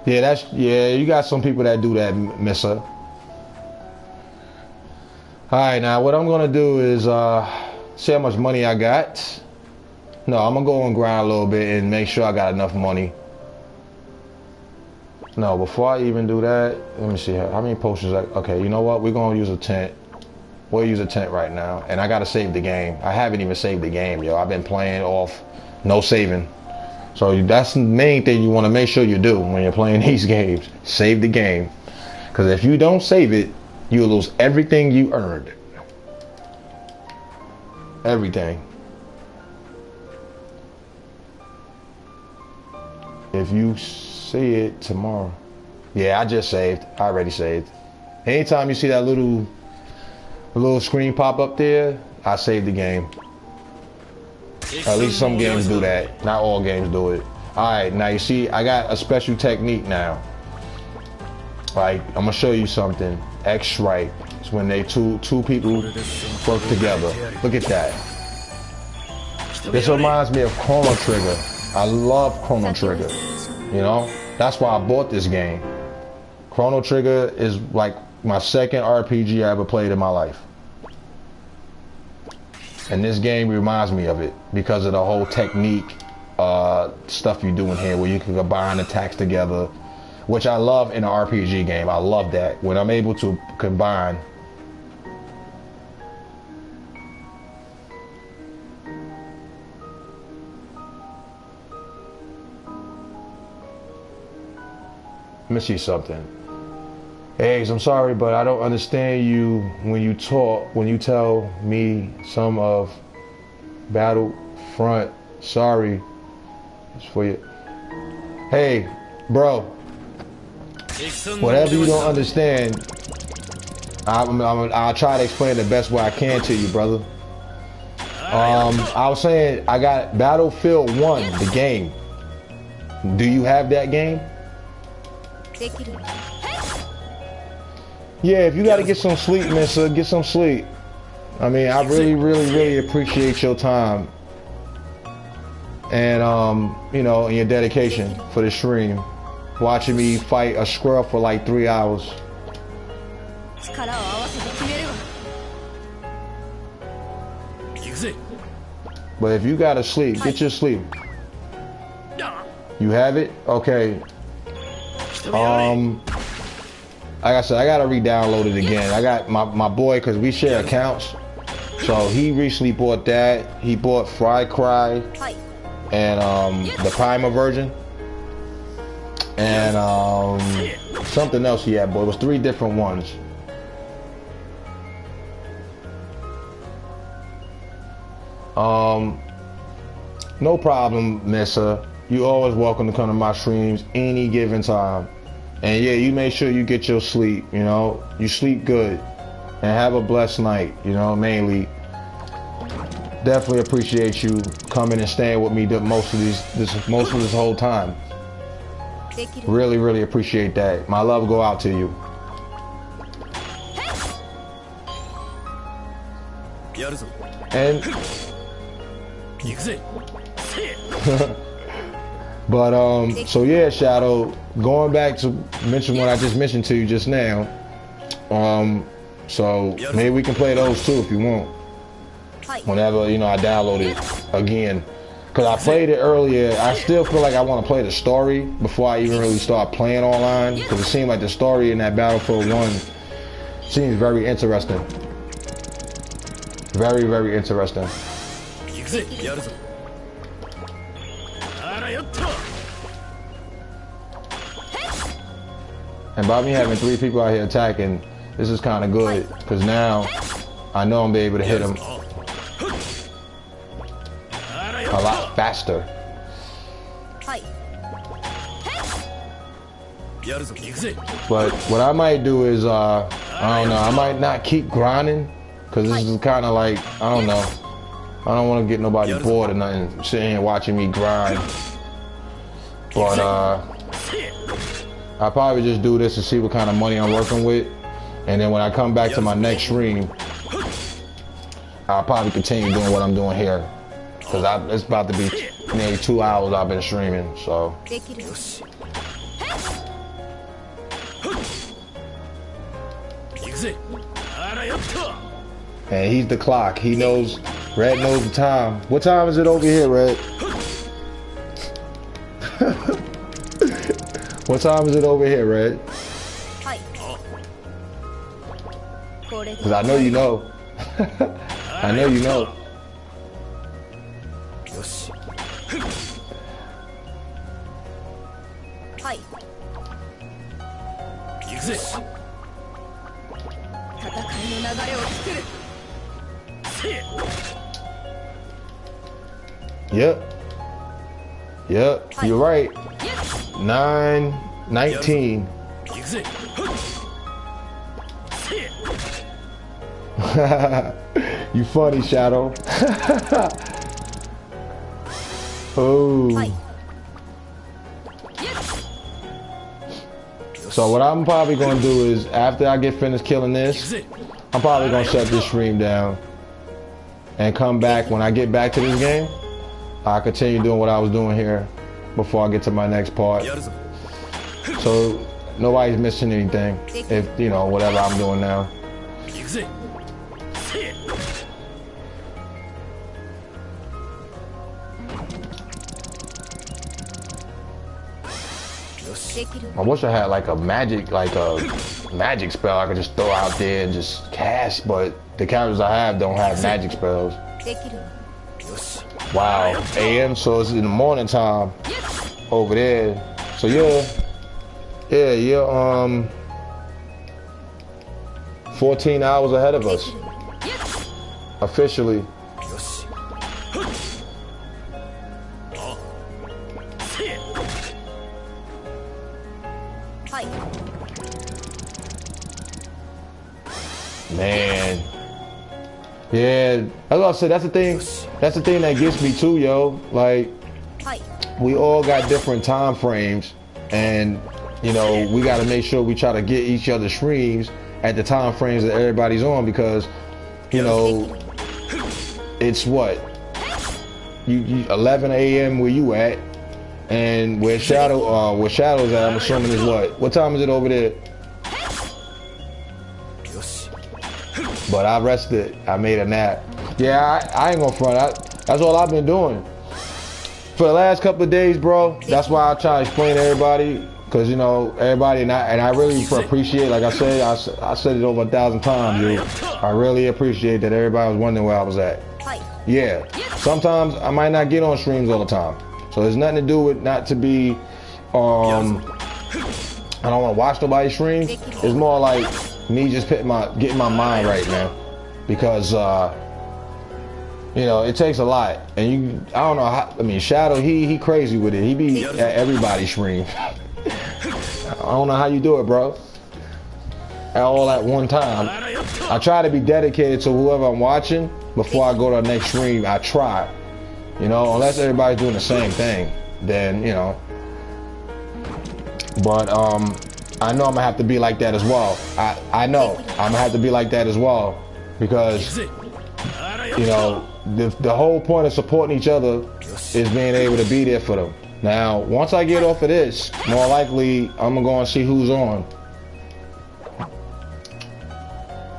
Yeah, you got some people that do that, Missa. Alright, now what I'm gonna do is see how much money I got. No, I'm gonna go and grind a little bit and make sure I got enough money. No, before I even do that, let me see how many potions okay, you know what? We're gonna use a tent. We'll use a tent right now. And I gotta save the game. I haven't even saved the game, yo. I've been playing off no saving. So that's the main thing you wanna make sure you do when you're playing these games. Save the game. Because if you don't save it, you'll lose everything you earned. Everything. If you see it tomorrow. Yeah, I just saved. I already saved. Anytime you see that little screen pop up there, I saved the game. At least some games do that. Not all games do it. Alright, now you see I got a special technique now. Like, I'm gonna show you something. X-Stripe. It's when they two people work together. Look at that. This reminds me of Chrono Trigger. I love Chrono Trigger. You know? That's why I bought this game. Chrono Trigger is like my second RPG I ever played in my life. And this game reminds me of it because of the whole technique stuff you do in here where you can combine attacks together, which I love in an RPG game. I love that. When I'm able to combine. Let me see something. Eggs, I'm sorry, but I don't understand you when you tell me some of Battlefront. Sorry. It's for you. Hey, bro. Whatever you don't understand, I'll try to explain the best way I can to you, brother. I was saying I got Battlefield 1, the game. Do you have that game? Yeah, if you gotta get some sleep, mister, get some sleep. I mean, I really appreciate your time. And, you know, and your dedication for the stream. Watching me fight a squirrel for like 3 hours. But if you gotta sleep, get your sleep. You have it? Okay. Like I said, I gotta re-download it again. I got my boy, cause we share accounts. So he recently bought that. He bought Fry Cry and the Primer version. And something else he had, boy. It was 3 different ones. No problem, Missa. You always welcome to come to my streams any given time. And yeah, you make sure you get your sleep, you know. You sleep good. And have a blessed night, you know, mainly. Definitely appreciate you coming and staying with me most of this whole time. Really appreciate that. My love go out to you. And but so yeah, Shadow, going back to mention what I just mentioned to you just now. So maybe we can play those too if you want. Whenever, you know, I download it again. Cause I played it earlier. I still feel like I want to play the story before I even really start playing online. Cause it seemed like the story in that Battlefield 1 seems very interesting. Very interesting. And by me having 3 people out here attacking, this is kind of good. Cause now I know I'm be able to hit them a lot faster. やるぞ行くぜ But what I might do is, I don't know, I might not keep grinding, because this is kind of like, I don't know, I don't want to get nobody bored or nothing, sitting here watching me grind. But I'll probably just do this to see what kind of money I'm working with, and then when I come back to my next stream, I'll probably continue doing what I'm doing here, because it's about to be nearly 2 hours I've been streaming, so. And he's the clock. He knows, Red knows the time. What time is it over here, Red? What time is it over here, Red? Because I know you know. I know you know. Yep. Yep. You're right. 9:19. You funny, Shadow. Oh. So what I'm probably gonna do is, after I get finished killing this, I'm probably gonna shut this stream down and come back. When I get back to this game, I'll continue doing what I was doing here before I get to my next part. So nobody's missing anything, if you know, whatever I'm doing now. I wish I had like a magic spell I could just throw out there and just cast, but the characters I have don't have magic spells. Wow, AM, so it's in the morning time over there. So you're 14 hours ahead of us, officially. Man, yeah, that's what I said. That's the thing. That's the thing that gets me too, yo. Like, we all got different time frames, and you know, we got to make sure we try to get each other streams at the time frames that everybody's on, because you know, it's what, you 11 a.m. where you at, and where Shadow's at, I'm assuming is what time is it over there? But I rested. I made a nap. Yeah, I ain't gonna front. That's all I've been doing for the last couple of days, bro. That's why I try to explain to everybody, because you know, everybody, and I really appreciate, like I said, I said it over 1,000 times, dude. I really appreciate that everybody was wondering where I was at. Yeah, sometimes I might not get on streams all the time, so there's nothing to do with not to be. I don't want to watch nobody's streams. It's more like me just getting my mind right, man, because you know, it takes a lot, and I don't know how. I mean, Shadow, he crazy with it. He be at everybody's stream. I don't know how you do it, bro. All at one time. I try to be dedicated to whoever I'm watching before I go to the next stream. I try, you know, unless everybody's doing the same thing, then you know. But I know I'm gonna have to be like that as well. I know I'm gonna have to be like that as well, because you know, the whole point of supporting each other is being able to be there for them. Now, once I get off of this, more likely I'm gonna go and see who's on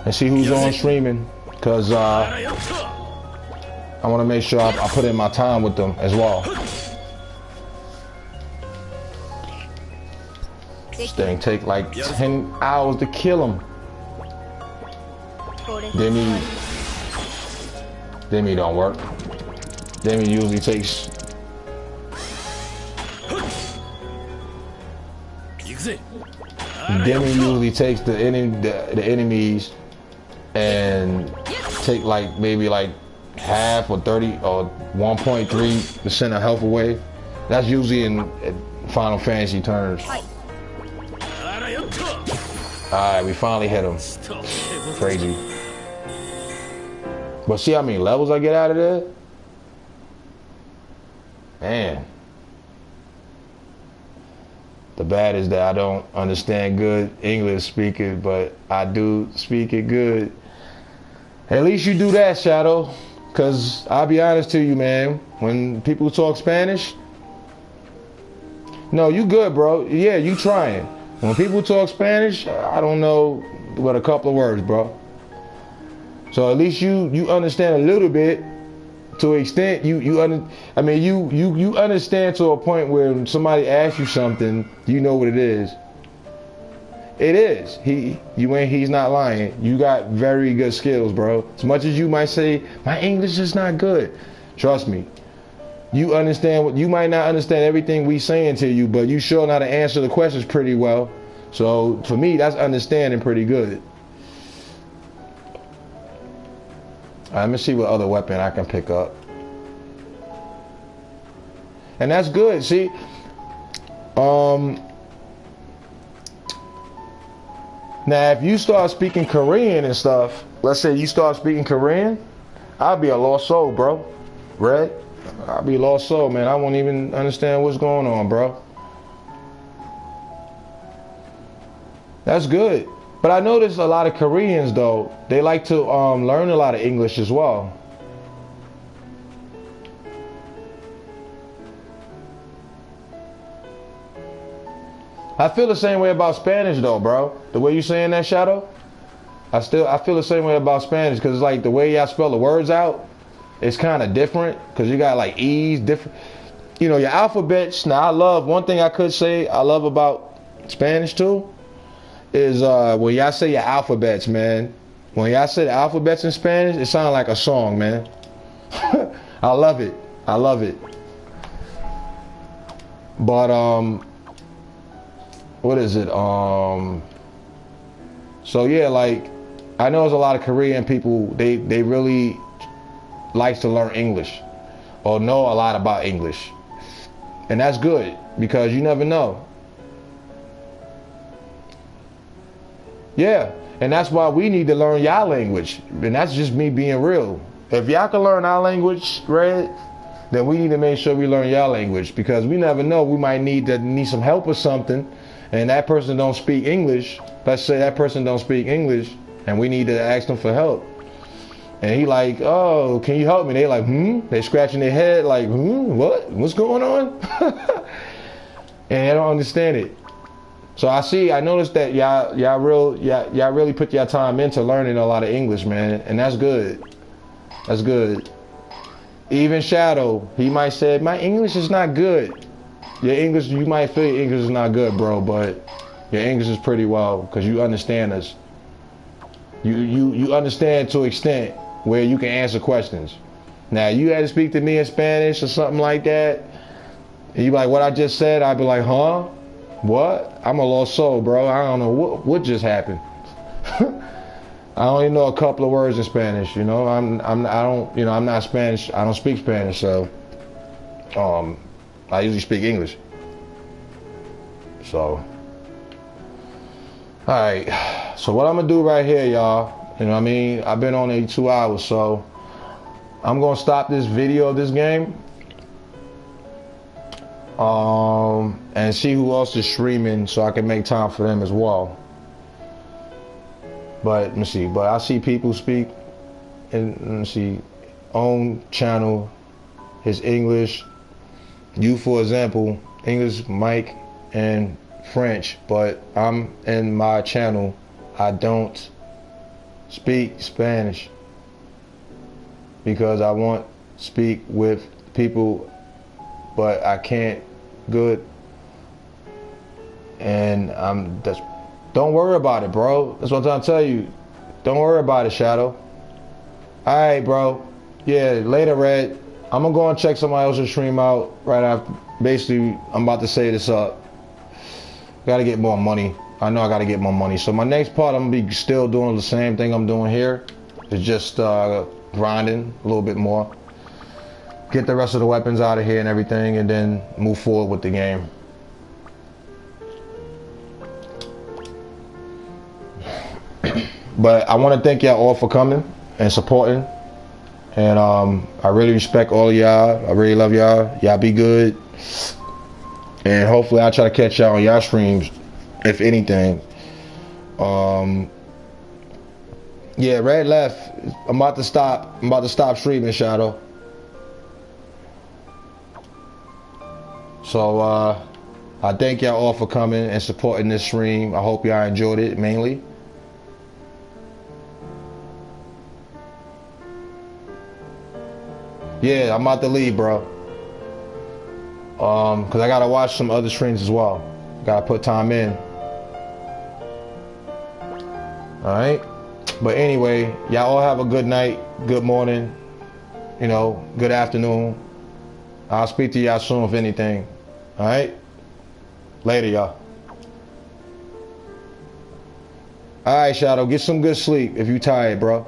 and see who's on streaming, because I want to make sure I put in my time with them as well. This thing take like 10 hours to kill him. Demi don't work. Demi usually takes. Demi usually takes the enemies and take like maybe like half or 30 or 1.3% of health away. That's usually in Final Fantasy turns. Alright, we finally hit him. Crazy. But see how many levels I get out of there? Man. The bad is that I don't understand good English speaking, but I do speak it good. At least you do that, Shadow. Because I'll be honest to you, man. When people talk Spanish, no, you good, bro. Yeah, you trying. When people talk Spanish, I don't know but a couple of words, bro. So at least you understand a little bit. To an extent, you understand to a point where when somebody asks you something, you know what it is. It is. He's not lying. You got very good skills, bro. As much as you might say, my English is not good. Trust me. You understand what you might not understand everything we saying to you, but you sure know how to answer the questions pretty well. So for me, that's understanding pretty good. Let me see what other weapon I can pick up. And that's good, see? Now if you start speaking Korean and stuff, let's say you start speaking Korean, I'll be a lost soul, bro. Red? I'll be a lost soul, man. I won't even understand what's going on, bro. That's good. But I noticed a lot of Koreans, though, they like to learn a lot of English as well. I feel the same way about Spanish, though, bro. The way you saying that, Shadow, I feel the same way about Spanish, because like the way y'all spell the words out, it's kind of different, because you got like E's, different. You know, your alphabets. Now, I love, one thing I could say I love about Spanish, too, is when y'all say your alphabets, man. When y'all say the alphabets in Spanish, it sounds like a song, man. I love it. I love it. But what is it? So yeah, like I know there's a lot of Korean people. They really likes to learn English or know a lot about English, and that's good because you never know. Yeah, and that's why we need to learn y'all language. And that's just me being real. If y'all can learn our language, Red, then we need to make sure we learn y'all language because we never know. We might need some help with something, and that person don't speak English. Let's say that person don't speak English, and we need to ask them for help. And he like, oh, can you help me? They like, They scratching their head like, what? What's going on? And they don't understand it. So I noticed that y'all really put your time into learning a lot of English, man, and that's good. That's good. Even Shadow, he might say, my English is not good. Your English, you might feel your English is not good, bro, but your English is pretty well because you understand us. You understand to an extent where you can answer questions. Now, you had to speak to me in Spanish or something like that, and you be like, what I just said, I'd be like, huh? What? I'm a lost soul, bro. I don't know what just happened. I only know a couple of words in Spanish, you know. I'm not Spanish. I don't speak Spanish, so I usually speak English. So, all right. So what I'm gonna do right here, y'all. You know what I mean? I've been on 2 hours, so I'm gonna stop this video of this game. And see who else is streaming so I can make time for them as well. But let me see. But I see people speak and let me see own channel, his English. You, for example, English, Mike, and French. But I'm in my channel. I don't speak Spanish because I want to speak with people, but I can't. Good. And don't worry about it, bro. That's what I'm trying to tell you. Don't worry about it, Shadow. Alright, bro. Yeah, later, Red. I'm gonna go and check somebody else's stream out right after. Basically, I'm about to say this up. Gotta get more money. I know I gotta get more money. So my next part, I'm gonna be still doing the same thing I'm doing here. It's just grinding a little bit more. get the rest of the weapons out of here and everything, and then move forward with the game. But I want to thank y'all all for coming and supporting. And I really respect all of y'all. I really love y'all. Y'all be good. And hopefully I'll try to catch y'all on y'all streams, if anything. Yeah, Red left. I'm about to stop streaming, Shadow. So I thank y'all all for coming and supporting this stream. I hope y'all enjoyed it mainly. Yeah, I'm about to leave, bro. Cause I gotta watch some other streams as well. Gotta put time in. Alright. But anyway, y'all all have a good night, good morning, you know, good afternoon. I'll speak to y'all soon if anything. Alright? Later, y'all. Alright, Shadow, get some good sleep if you tired, bro.